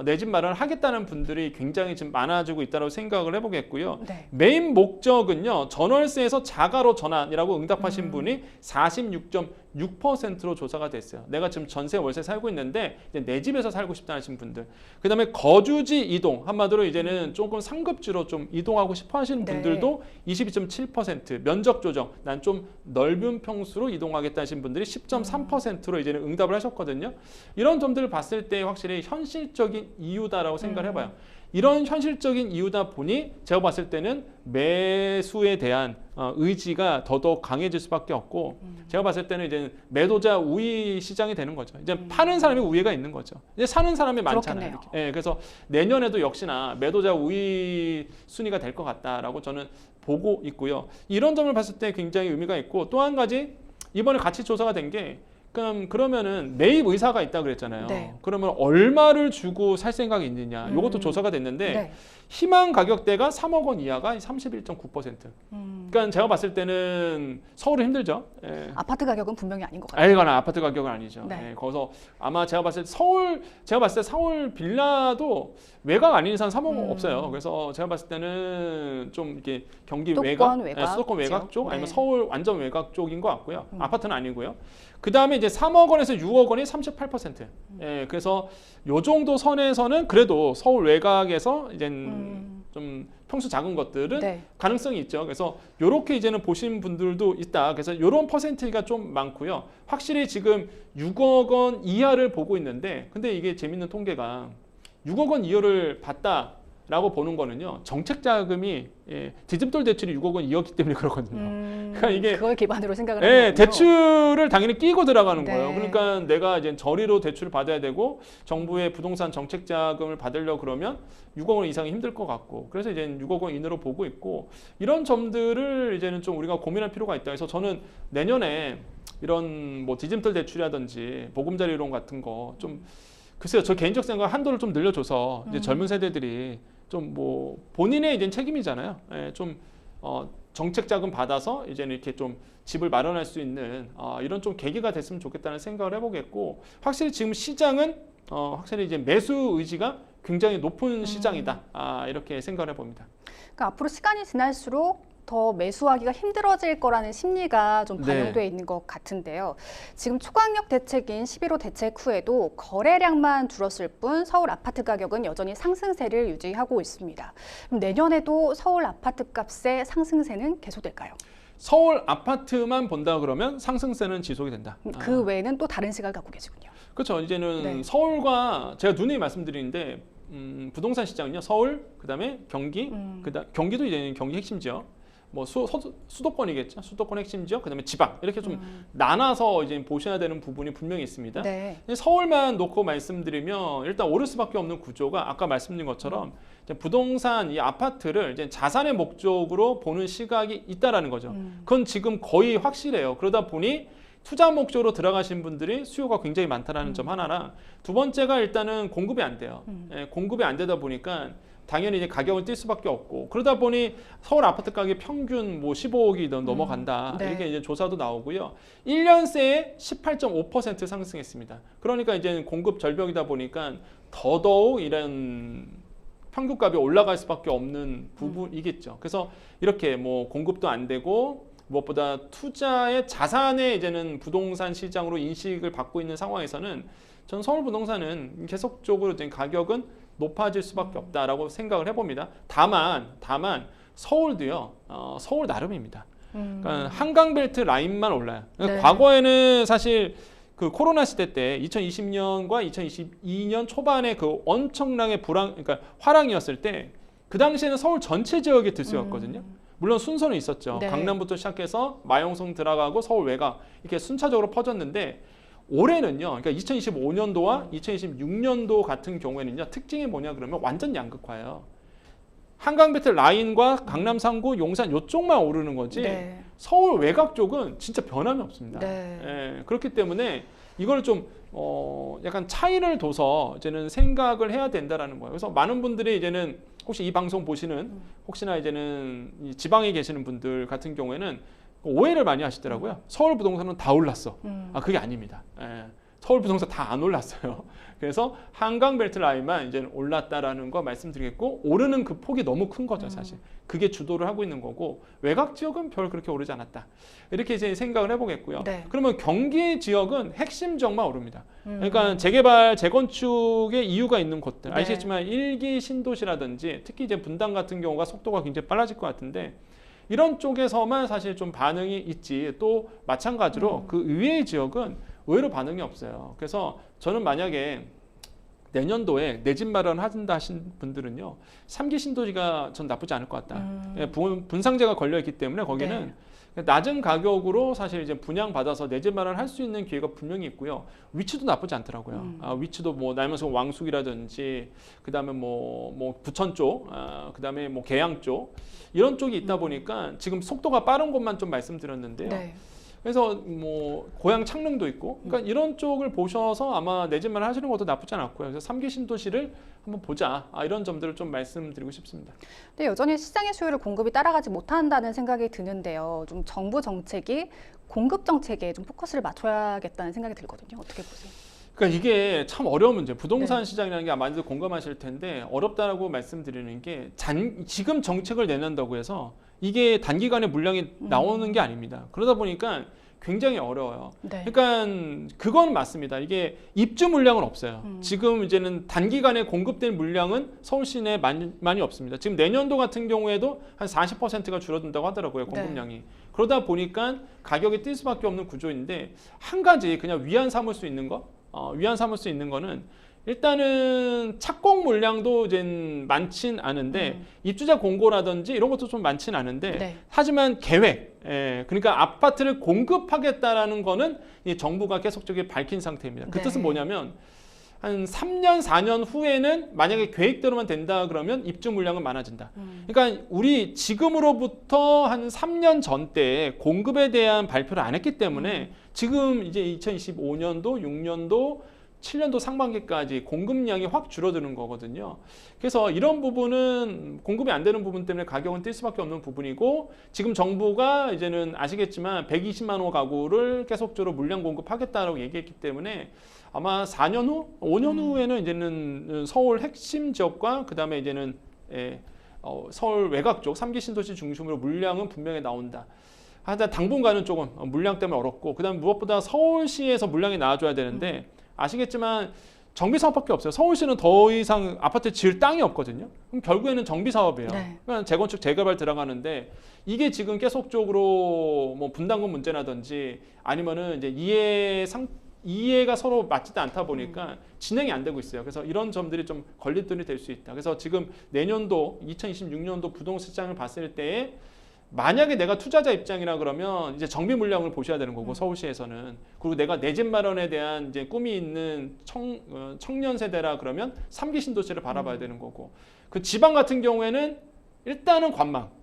Speaker 2: 내 집 마련을 하겠다는 분들이 굉장히 지금 많아지고 있다고 생각을 해보겠고요.
Speaker 1: 네.
Speaker 2: 메인 목적은요, 전월세에서 자가로 전환이라고 응답하신 분이 46.6%로 조사가 됐어요. 내가 지금 전세 월세 살고 있는데 이제 내 집에서 살고 싶다 하신 분들. 그 다음에 거주지 이동, 한마디로 이제는 조금 상급지로 좀 이동하고 싶어 하시는
Speaker 1: 네.
Speaker 2: 분들도 22.7%, 면적 조정, 난 좀 넓은 평수로 이동하겠다 하신 분들이 10.3%로 이제는 응답을 하셨거든요. 이런 점들을 봤을 때 확실히 현실적인 이유다라고 생각을 해봐요. 이런 현실적인 이유다 보니 제가 봤을 때는 매수에 대한 의지가 더더욱 강해질 수밖에 없고 제가 봤을 때는 이제 매도자 우위 시장이 되는 거죠. 이제 파는 사람이 우위가 있는 거죠. 이제 사는 사람이 많잖아요.
Speaker 1: 그렇겠네요.
Speaker 2: 예, 그래서 내년에도 역시나 매도자 우위 순위가 될 것 같다라고 저는 보고 있고요. 이런 점을 봤을 때 굉장히 의미가 있고 또 한 가지 이번에 같이 조사가 된 게 그러면은 매입 의사가 있다 그랬잖아요.
Speaker 1: 네.
Speaker 2: 그러면 얼마를 주고 살 생각이 있느냐. 이것도 조사가 됐는데
Speaker 1: 네.
Speaker 2: 희망 가격대가 3억 원 이하가 31.9%. 그러니까 제가 봤을 때는 서울은 힘들죠. 예.
Speaker 1: 아파트 가격은 분명히 아닌 것 같아요.
Speaker 2: 아이거나 아파트 가격은 아니죠.
Speaker 1: 네.
Speaker 2: 예, 거기서 아마 제가 봤을 때 서울 빌라도 외곽 아닌 이상 3억 없어요. 그래서 제가 봤을 때는 좀 이렇게 경기
Speaker 1: 수도권
Speaker 2: 외곽,
Speaker 1: 외곽
Speaker 2: 수도권 외곽
Speaker 1: 지역?
Speaker 2: 쪽 아니면
Speaker 1: 네.
Speaker 2: 서울 완전 외곽 쪽인 것 같고요. 아파트는 아니고요. 그 다음에 이제 3억 원에서 6억 원이 38%. 예, 그래서 요 정도 선에서는 그래도 서울 외곽에서 이제 좀 평수 작은 것들은
Speaker 1: 네.
Speaker 2: 가능성이 있죠. 그래서 이렇게 이제는 보신 분들도 있다. 그래서 이런 퍼센티지가 좀 많고요. 확실히 지금 6억 원 이하를 보고 있는데, 근데 이게 재밌는 통계가 6억 원 이하를 봤다라고 보는 거는요. 정책 자금이 디딤돌 대출이 6억 원 이었기 때문에 그렇거든요. 그러니까 이게
Speaker 1: 그걸 기반으로 생각을 하는 거군요.
Speaker 2: 대출을 당연히 끼고 들어가는
Speaker 1: 네.
Speaker 2: 거예요. 그러니까 내가 이제 저리로 대출을 받아야 되고 정부의 부동산 정책 자금을 받으려고 그러면 6억 원 이상이 힘들 것 같고 그래서 이제 6억 원 이내로 보고 있고 이런 점들을 이제는 좀 우리가 고민할 필요가 있다. 그래서 저는 내년에 이런 뭐 디딤돌 대출이라든지 보금자리 이론 같은 거 좀 글쎄요. 저 개인적 생각 한도를 좀 늘려줘서 이제 젊은 세대들이 좀 뭐 본인의 이제 책임이잖아요. 좀 정책 자금 받아서 이제는 이렇게 좀 집을 마련할 수 있는 이런 좀 계기가 됐으면 좋겠다는 생각을 해보겠고 확실히 지금 시장은 확실히 이제 매수 의지가 굉장히 높은 시장이다. 이렇게 생각을 해봅니다.
Speaker 1: 그러니까 앞으로 시간이 지날수록 더 매수하기가 힘들어질 거라는 심리가 좀 반영되어 있는 것 같은데요. 지금 초강력 대책인 11호 대책 후에도 거래량만 줄었을 뿐 서울 아파트 가격은 여전히 상승세를 유지하고 있습니다. 그럼 내년에도 서울 아파트 값의 상승세는 계속될까요?
Speaker 2: 서울 아파트만 본다 그러면 상승세는 지속이 된다.
Speaker 1: 그 외에는 또 다른 시각을 갖고 계시군요.
Speaker 2: 그렇죠. 이제는
Speaker 1: 네.
Speaker 2: 서울과 제가 누누이 말씀드리는데 부동산 시장은요. 서울, 그다음에 경기, 경기도 이제 경기 핵심 지역. 뭐 수도권이겠죠. 수도권 핵심 지역, 그다음에 지방 이렇게 좀 나눠서 이제 보셔야 되는 부분이 분명히 있습니다.
Speaker 1: 네.
Speaker 2: 서울만 놓고 말씀드리면 일단 오를 수밖에 없는 구조가 아까 말씀드린 것처럼 이제 부동산 이 아파트를 이제 자산의 목적으로 보는 시각이 있다라는 거죠. 그건 지금 거의 확실해요. 그러다 보니 투자 목적으로 들어가신 분들이 수요가 굉장히 많다라는 점 하나랑 두 번째가 일단은 공급이 안 돼요. 공급이 안 되다 보니까 당연히 이제 가격을 뛸 수밖에 없고 그러다 보니 서울 아파트 가격 평균 뭐 15억이 넘어간다.
Speaker 1: 네.
Speaker 2: 이렇게 이제 조사도 나오고요. 1년 새에 18.5% 상승했습니다. 그러니까 이제 공급 절벽이다 보니까 더더욱 이런 평균값이 올라갈 수밖에 없는 부분이겠죠. 그래서 이렇게 뭐 공급도 안 되고 무엇보다 투자의 자산의 이제는 부동산 시장으로 인식을 받고 있는 상황에서는 전 서울 부동산은 계속적으로 이제 가격은 높아질 수밖에 없다라고 생각을 해봅니다. 다만 서울도요. 서울 나름입니다. 그러니까 한강벨트 라인만 올라요. 그러니까
Speaker 1: 네.
Speaker 2: 과거에는 사실 그 코로나 시대 때 2020년과 2022년 초반에 그 엄청나게 그러니까 화랑이었을 때 그 당시에는 서울 전체 지역이 들쑤였거든요. 물론 순서는 있었죠.
Speaker 1: 네.
Speaker 2: 강남부터 시작해서 마용성 들어가고 서울 외곽 이렇게 순차적으로 퍼졌는데 올해는요. 그러니까 2025년도와 2026년도 같은 경우에는요. 특징이 뭐냐 그러면 완전 양극화예요. 한강벨트 라인과 강남 3구, 용산 이쪽만 오르는 거지
Speaker 1: 네.
Speaker 2: 서울 외곽 쪽은 진짜 변함이 없습니다.
Speaker 1: 네.
Speaker 2: 그렇기 때문에 이걸 좀 약간 차이를 둬서 이제는 생각을 해야 된다라는 거예요. 그래서 많은 분들이 이제는 혹시 이 방송 보시는 혹시나 이제는 이 지방에 계시는 분들 같은 경우에는 오해를 많이 하시더라고요. 서울 부동산은 다 올랐어. 그게 아닙니다. 서울 부동산 다 안 올랐어요. 그래서 한강벨트 라인만 이제 올랐다라는 거 말씀드리겠고 오르는 그 폭이 너무 큰 거죠, 사실. 그게 주도를 하고 있는 거고 외곽 지역은 별 그렇게 오르지 않았다. 이렇게 이제 생각을 해보겠고요.
Speaker 1: 네.
Speaker 2: 그러면 경기 지역은 핵심 지역만 오릅니다. 그러니까 재개발, 재건축의 이유가 있는 곳들.
Speaker 1: 네.
Speaker 2: 아시겠지만 1기 신도시라든지 특히 이제 분당 같은 경우가 속도가 굉장히 빨라질 것 같은데 이런 쪽에서만 사실 좀 반응이 있지 또 마찬가지로 그 의외의 지역은 의외로 반응이 없어요. 그래서 저는 만약에 내년도에 내 집 마련한다 하신 분들은요, 3기 신도시가 전 나쁘지 않을 것 같다. 예, 분상제가 걸려 있기 때문에 거기는 낮은 가격으로 사실 이제 분양 받아서 내 집 마련할 수 있는 기회가 분명히 있고요. 위치도 나쁘지 않더라고요. 위치도 뭐 남양성 왕숙이라든지 그다음에 뭐 부천 쪽, 그다음에 뭐 계양 쪽 이런 쪽이 있다 보니까 지금 속도가 빠른 곳만 좀 말씀드렸는데요.
Speaker 1: 네.
Speaker 2: 그래서 뭐 고향 창릉도 있고, 그러니까 이런 쪽을 보셔서 아마 내 집만 하시는 것도 나쁘지 않았고요. 그래서 3기 신도시를 한번 보자, 이런 점들을 좀 말씀드리고 싶습니다.
Speaker 1: 근데 여전히 시장의 수요를 공급이 따라가지 못한다는 생각이 드는데요. 좀 정부 정책이 공급 정책에 좀 포커스를 맞춰야겠다는 생각이 들거든요. 어떻게 보세요?
Speaker 2: 그러니까 이게 참 어려운 문제. 부동산
Speaker 1: 네.
Speaker 2: 시장이라는 게 많이들 공감하실 텐데 어렵다라고 말씀드리는 게 지금 정책을 내놓는다고 해서 이게 단기간에 물량이 나오는 게 아닙니다. 그러다 보니까 굉장히 어려워요.
Speaker 1: 네.
Speaker 2: 그러니까 그건 맞습니다. 이게 입주 물량은 없어요. 지금 이제는 단기간에 공급된 물량은 서울 시내에 많이 없습니다. 지금 내년도 같은 경우에도 한 40%가 줄어든다고 하더라고요, 공급량이.
Speaker 1: 네.
Speaker 2: 그러다 보니까 가격이 뛸 수밖에 없는 구조인데, 한 가지 그냥 위안 삼을 수 있는 거는 일단은 착공 물량도 이제 많진 않은데 입주자 공고라든지 이런 것도 좀 많진 않은데
Speaker 1: 네.
Speaker 2: 하지만 계획, 그러니까 아파트를 공급하겠다라는 거는 이 정부가 계속적으로 밝힌 상태입니다. 그
Speaker 1: 네.
Speaker 2: 뜻은 뭐냐면 한 3년, 4년 후에는 만약에 계획대로만 된다 그러면 입주 물량은 많아진다. 그러니까 우리 지금으로부터 한 3년 전때 공급에 대한 발표를 안 했기 때문에 지금 이제 2025년도, 6년도, 7년도 상반기까지 공급량이 확 줄어드는 거거든요. 그래서 이런 부분은 공급이 안 되는 부분 때문에 가격은 뛸 수밖에 없는 부분이고, 지금 정부가 이제는 아시겠지만 120만 호 가구를 계속적으로 물량 공급하겠다라고 얘기했기 때문에 아마 4년 후, 5년 후에는 이제는 서울 핵심 지역과 그다음에 이제는 서울 외곽 쪽 3기 신도시 중심으로 물량은 분명히 나온다. 하여튼 당분간은 조금 물량 때문에 어렵고, 그다음에 무엇보다 서울시에서 물량이 나와줘야 되는데 아시겠지만 정비 사업밖에 없어요. 서울시는 더 이상 아파트 지을 땅이 없거든요. 그럼 결국에는 정비 사업이에요.
Speaker 1: 네.
Speaker 2: 그러니까 재건축, 재개발 들어가는데 이게 지금 계속적으로 뭐 분담금 문제라든지 아니면은 이제 이해가 서로 맞지도 않다 보니까 진행이 안 되고 있어요. 그래서 이런 점들이 좀 걸림돌이 될 수 있다. 그래서 지금 내년도 2026년도 부동산 시장을 봤을 때에 만약에 내가 투자자 입장이라 그러면 이제 정비 물량을 보셔야 되는 거고, 서울시에서는. 그리고 내가 내 집 마련에 대한 이제 꿈이 있는 청년 세대라 그러면 3기 신도시를 바라봐야 되는 거고, 그 지방 같은 경우에는 일단은 관망.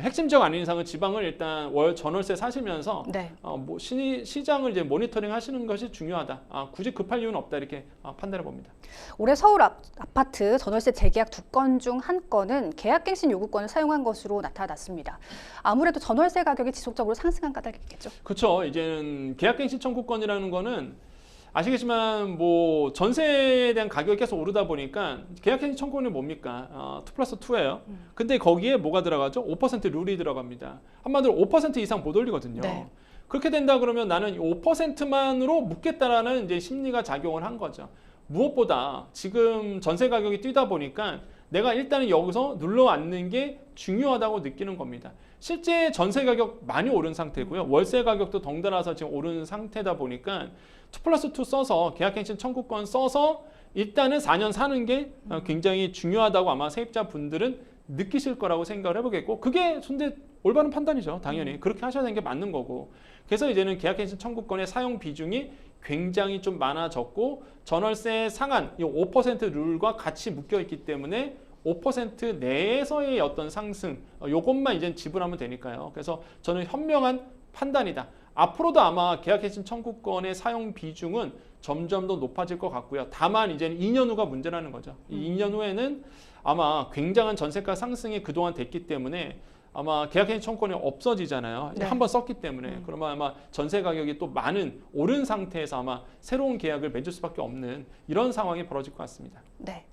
Speaker 2: 핵심 지역 아닌 이상은 지방을 일단 월 전월세 사시면서
Speaker 1: 네.
Speaker 2: 뭐 시장을 이제 모니터링 하시는 것이 중요하다. 굳이 급할 이유는 없다, 이렇게 판단해 봅니다.
Speaker 1: 올해 서울 아파트 전월세 재계약 2건 중 1건은 계약갱신 요구권을 사용한 것으로 나타났습니다. 아무래도 전월세 가격이 지속적으로 상승한 까닭이겠죠.
Speaker 2: 그렇죠. 이제는 계약갱신 청구권이라는 거는 아시겠지만 뭐 전세에 대한 가격이 계속 오르다 보니까 계약갱신 청구권이 뭡니까? 2+2예요. 근데 거기에 뭐가 들어가죠? 5% 룰이 들어갑니다. 한마디로 5% 이상 못 올리거든요.
Speaker 1: 네.
Speaker 2: 그렇게 된다 그러면 나는 5%만으로 묻겠다라는 이제 심리가 작용을 한 거죠. 무엇보다 지금 전세 가격이 뛰다 보니까 내가 일단은 여기서 눌러 앉는 게 중요하다고 느끼는 겁니다. 실제 전세 가격 많이 오른 상태고요. 월세 가격도 덩달아서 지금 오른 상태다 보니까 2+2 써서 계약갱신 청구권 써서 일단은 4년 사는 게 굉장히 중요하다고 아마 세입자 분들은 느끼실 거라고 생각을 해보겠고, 그게 근데 올바른 판단이죠. 당연히 그렇게 하셔야 되는 게 맞는 거고. 그래서 이제는 계약갱신 청구권의 사용 비중이 굉장히 좀 많아졌고, 전월세 상한 이 5% 룰과 같이 묶여 있기 때문에 5% 내에서의 어떤 상승, 요것만 이제 지불하면 되니까요. 그래서 저는 현명한 판단이다. 앞으로도 아마 계약갱신 청구권의 사용 비중은 점점 더 높아질 것 같고요. 다만 이제는 2년 후가 문제라는 거죠. 이 2년 후에는 아마 굉장한 전세가 상승이 그동안 됐기 때문에 아마 계약갱신 청구권이 없어지잖아요.
Speaker 1: 네.
Speaker 2: 한번 썼기 때문에. 그러면 아마 전세 가격이 또 많은 오른 상태에서 아마 새로운 계약을 맺을 수밖에 없는 이런 상황이 벌어질 것 같습니다.
Speaker 1: 네.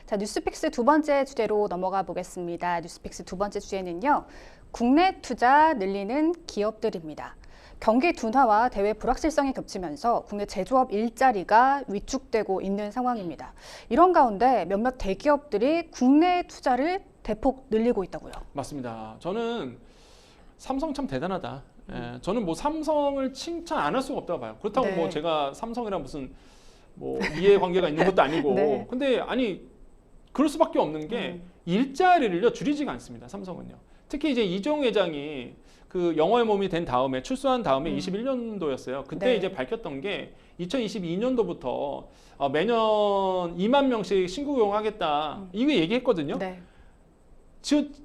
Speaker 1: 자, 뉴스픽스 두 번째 주제로 넘어가 보겠습니다. 뉴스픽스 두 번째 주제는요, 국내 투자 늘리는 기업들입니다. 경기 둔화와 대외 불확실성이 겹치면서 국내 제조업 일자리가 위축되고 있는 상황입니다. 이런 가운데 몇몇 대기업들이 국내 투자를 대폭 늘리고 있다고요.
Speaker 2: 맞습니다. 저는 삼성 참 대단하다. 저는 뭐 삼성을 칭찬 안 할 수가 없다고 봐요. 그렇다고
Speaker 1: 네.
Speaker 2: 뭐 제가 삼성이랑 무슨 뭐 이해관계가 있는 것도 아니고
Speaker 1: 네.
Speaker 2: 근데 아니 그럴 수밖에 없는 게 일자리를요 줄이지가 않습니다. 삼성은요. 특히 이제 이재용 회장이 그 영어의 몸이 된 다음에 출소한 다음에 21년도였어요. 그때
Speaker 1: 네.
Speaker 2: 이제 밝혔던 게 2022년도부터 매년 2만 명씩 신규 고용하겠다. 이거 얘기했거든요.
Speaker 1: 네.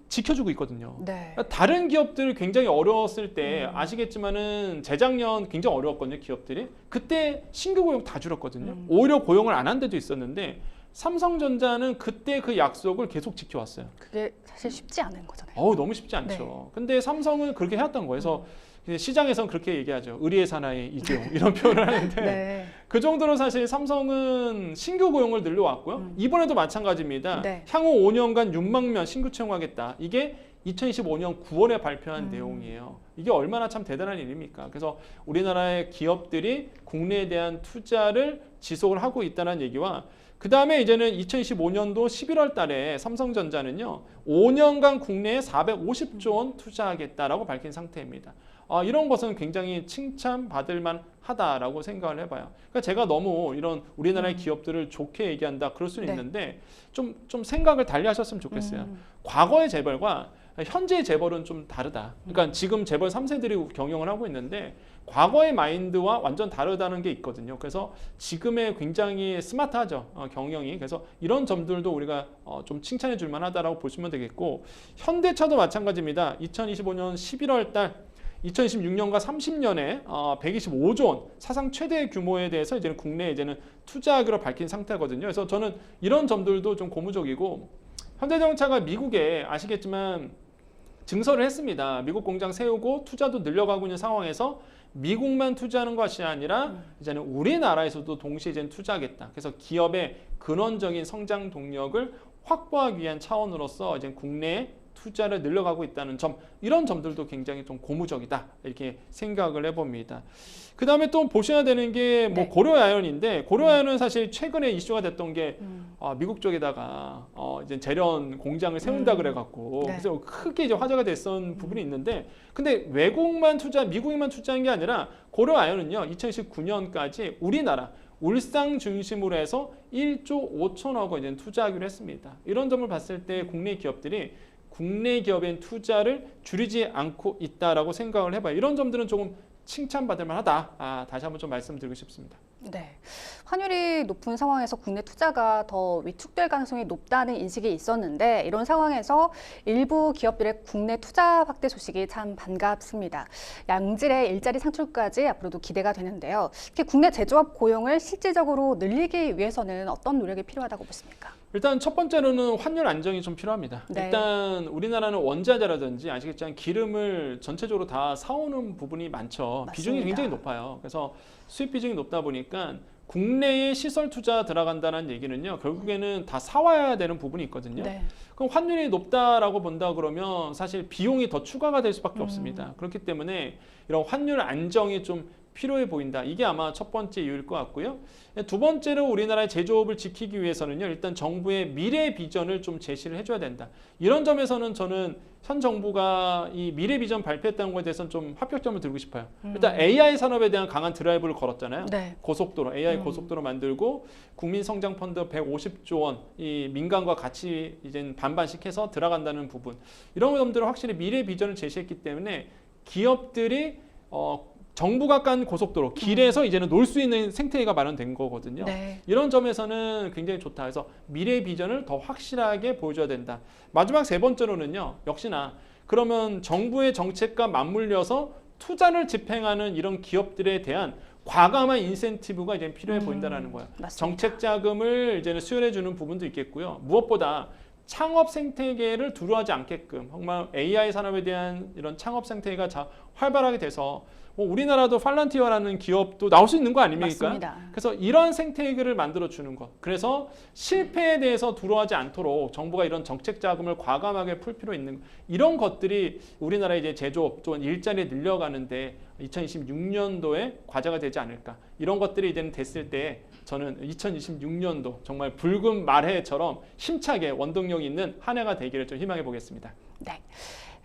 Speaker 2: 지켜주고 있거든요.
Speaker 1: 네.
Speaker 2: 다른 기업들 굉장히 어려웠을 때 아시겠지만은 재작년 굉장히 어려웠거든요. 기업들이. 그때 신규 고용 다 줄였거든요. 오히려 고용을 안 한 데도 있었는데 삼성전자는 그때 그 약속을 계속 지켜왔어요.
Speaker 1: 그게 사실 쉽지 않은 거잖아요.
Speaker 2: 너무 쉽지 않죠. 근데 삼성은 그렇게 해왔던 거예요. 그래서 시장에서는 그렇게 얘기하죠. 의리의 사나이 이재용 이런 표현을 하는데
Speaker 1: 네.
Speaker 2: 그 정도로 사실 삼성은 신규 고용을 늘려왔고요. 이번에도 마찬가지입니다.
Speaker 1: 네.
Speaker 2: 향후 5년간 6만 명 신규 채용하겠다. 이게 2025년 9월에 발표한 내용이에요. 이게 얼마나 참 대단한 일입니까? 그래서 우리나라의 기업들이 국내에 대한 투자를 지속을 하고 있다는 얘기와 그 다음에 이제는 2025년도 11월 달에 삼성전자는요, 5년간 국내에 450조 원 투자하겠다라고 밝힌 상태입니다. 이런 것은 굉장히 칭찬받을 만하다라고 생각을 해봐요. 그러니까 제가 너무 이런 우리나라의 기업들을 좋게 얘기한다 그럴 수는
Speaker 1: 네.
Speaker 2: 있는데 좀 생각을 달리 하셨으면 좋겠어요. 과거의 재벌과 현재의 재벌은 좀 다르다. 그러니까 지금 재벌 3세들이 경영을 하고 있는데 과거의 마인드와 완전 다르다는 게 있거든요. 그래서 지금의 굉장히 스마트하죠. 경영이. 그래서 이런 점들도 우리가 좀 칭찬해 줄 만하다라고 보시면 되겠고 현대차도 마찬가지입니다. 2025년 11월 달 2026년과 30년에 125조 원 사상 최대 규모에 대해서 이제는 국내에 이제는 투자하기로 밝힌 상태거든요. 그래서 저는 이런 점들도 좀 고무적이고 현대자동차가 미국에 아시겠지만 증설을 했습니다. 미국 공장 세우고 투자도 늘려가고 있는 상황에서 미국만 투자하는 것이 아니라 이제는 우리나라에서도 동시에 이제는 투자하겠다. 그래서 기업의 근원적인 성장 동력을 확보하기 위한 차원으로서 이제 국내에 투자를 늘려가고 있다는 점, 이런 점들도 굉장히 좀 고무적이다 이렇게 생각을 해봅니다. 그 다음에 또 보셔야 되는 게 뭐
Speaker 1: 네.
Speaker 2: 고려아연인데 고려아연은 사실 최근에 이슈가 됐던 게 미국 쪽에다가 이제 재련 공장을 세운다 그래갖고
Speaker 1: 네.
Speaker 2: 그래서 크게 이제 화제가 됐던 부분이 있는데 근데 외국만 투자, 미국에만 투자한 게 아니라 고려아연은요 2019년까지 우리나라 울산 중심으로 해서 1조 5천억 원 이제 투자하기로 했습니다. 이런 점을 봤을 때 국내 기업들이 국내 기업의 투자를 줄이지 않고 있다라고 생각을 해봐요. 이런 점들은 조금 칭찬받을 만하다. 다시 한번 좀 말씀드리고 싶습니다.
Speaker 1: 네. 환율이 높은 상황에서 국내 투자가 더 위축될 가능성이 높다는 인식이 있었는데 이런 상황에서 일부 기업들의 국내 투자 확대 소식이 참 반갑습니다. 양질의 일자리 창출까지 앞으로도 기대가 되는데요. 특히 국내 제조업 고용을 실질적으로 늘리기 위해서는 어떤 노력이 필요하다고 보십니까?
Speaker 2: 일단 첫 번째로는 환율 안정이 좀 필요합니다.
Speaker 1: 네.
Speaker 2: 일단 우리나라는 원자재라든지 아시겠지만 기름을 전체적으로 다 사오는 부분이 많죠.
Speaker 1: 맞습니다.
Speaker 2: 비중이 굉장히 높아요. 그래서 수입 비중이 높다 보니까 국내에 시설 투자 들어간다는 얘기는요. 결국에는 다 사와야 되는 부분이 있거든요.
Speaker 1: 네.
Speaker 2: 그럼 환율이 높다라고 본다 그러면 사실 비용이 더 추가가 될 수밖에 없습니다. 그렇기 때문에 이런 환율 안정이 좀 필요해 보인다. 이게 아마 첫 번째 이유일 것 같고요. 두 번째로 우리나라의 제조업을 지키기 위해서는요. 일단 정부의 미래 비전을 좀 제시를 해줘야 된다. 이런 점에서는 저는 현 정부가 이 미래 비전 발표했다는 것에 대해서는 좀 합격점을 드리고 싶어요. 일단 AI 산업에 대한 강한 드라이브를 걸었잖아요.
Speaker 1: 네.
Speaker 2: 고속도로, AI 고속도로 만들고 국민성장펀드 150조 원, 이 민간과 같이 이제 반반씩 해서 들어간다는 부분. 이런 점들은 확실히 미래 비전을 제시했기 때문에 기업들이 정부가 깐 고속도로 길에서 이제는 놀 수 있는 생태계가 마련된 거거든요.
Speaker 1: 네.
Speaker 2: 이런 점에서는 굉장히 좋다. 그래서 미래 비전을 더 확실하게 보여줘야 된다. 마지막 세 번째로는요. 역시나 그러면 정부의 정책과 맞물려서 투자를 집행하는 이런 기업들에 대한 과감한 인센티브가 이제 필요해 보인다는 거예요.
Speaker 1: 맞습니다.
Speaker 2: 정책 자금을 이제는 수혈해 주는 부분도 있겠고요. 무엇보다 창업 생태계를 두려워하지 않게끔 정말 AI 산업에 대한 이런 창업 생태계가 활발하게 돼서 우리나라도 팔란티어라는 기업도 나올 수 있는 거 아닙니까?
Speaker 1: 맞습니다.
Speaker 2: 그래서 이런 생태계를 만들어 주는 것. 그래서 실패에 대해서 두려워하지 않도록 정부가 이런 정책 자금을 과감하게 풀 필요 있는 이런 것들이 우리나라의 이제 제조업 또는 일자리 늘려가는데 2026년도에 과제가 되지 않을까. 이런 것들이 이제는 됐을 때 저는 2026년도 정말 붉은 말해처럼 힘차게 원동력 있는 한 해가 되기를 좀 희망해 보겠습니다.
Speaker 1: 네.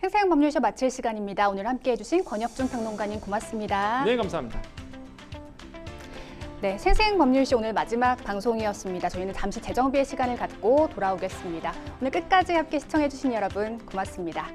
Speaker 1: 생생법률쇼 마칠 시간입니다. 오늘 함께해 주신 권혁준 평론가님 고맙습니다.
Speaker 2: 네, 감사합니다.
Speaker 1: 네, 생생법률시 오늘 마지막 방송이었습니다. 저희는 잠시 재정비의 시간을 갖고 돌아오겠습니다. 오늘 끝까지 함께 시청해주신 여러분 고맙습니다.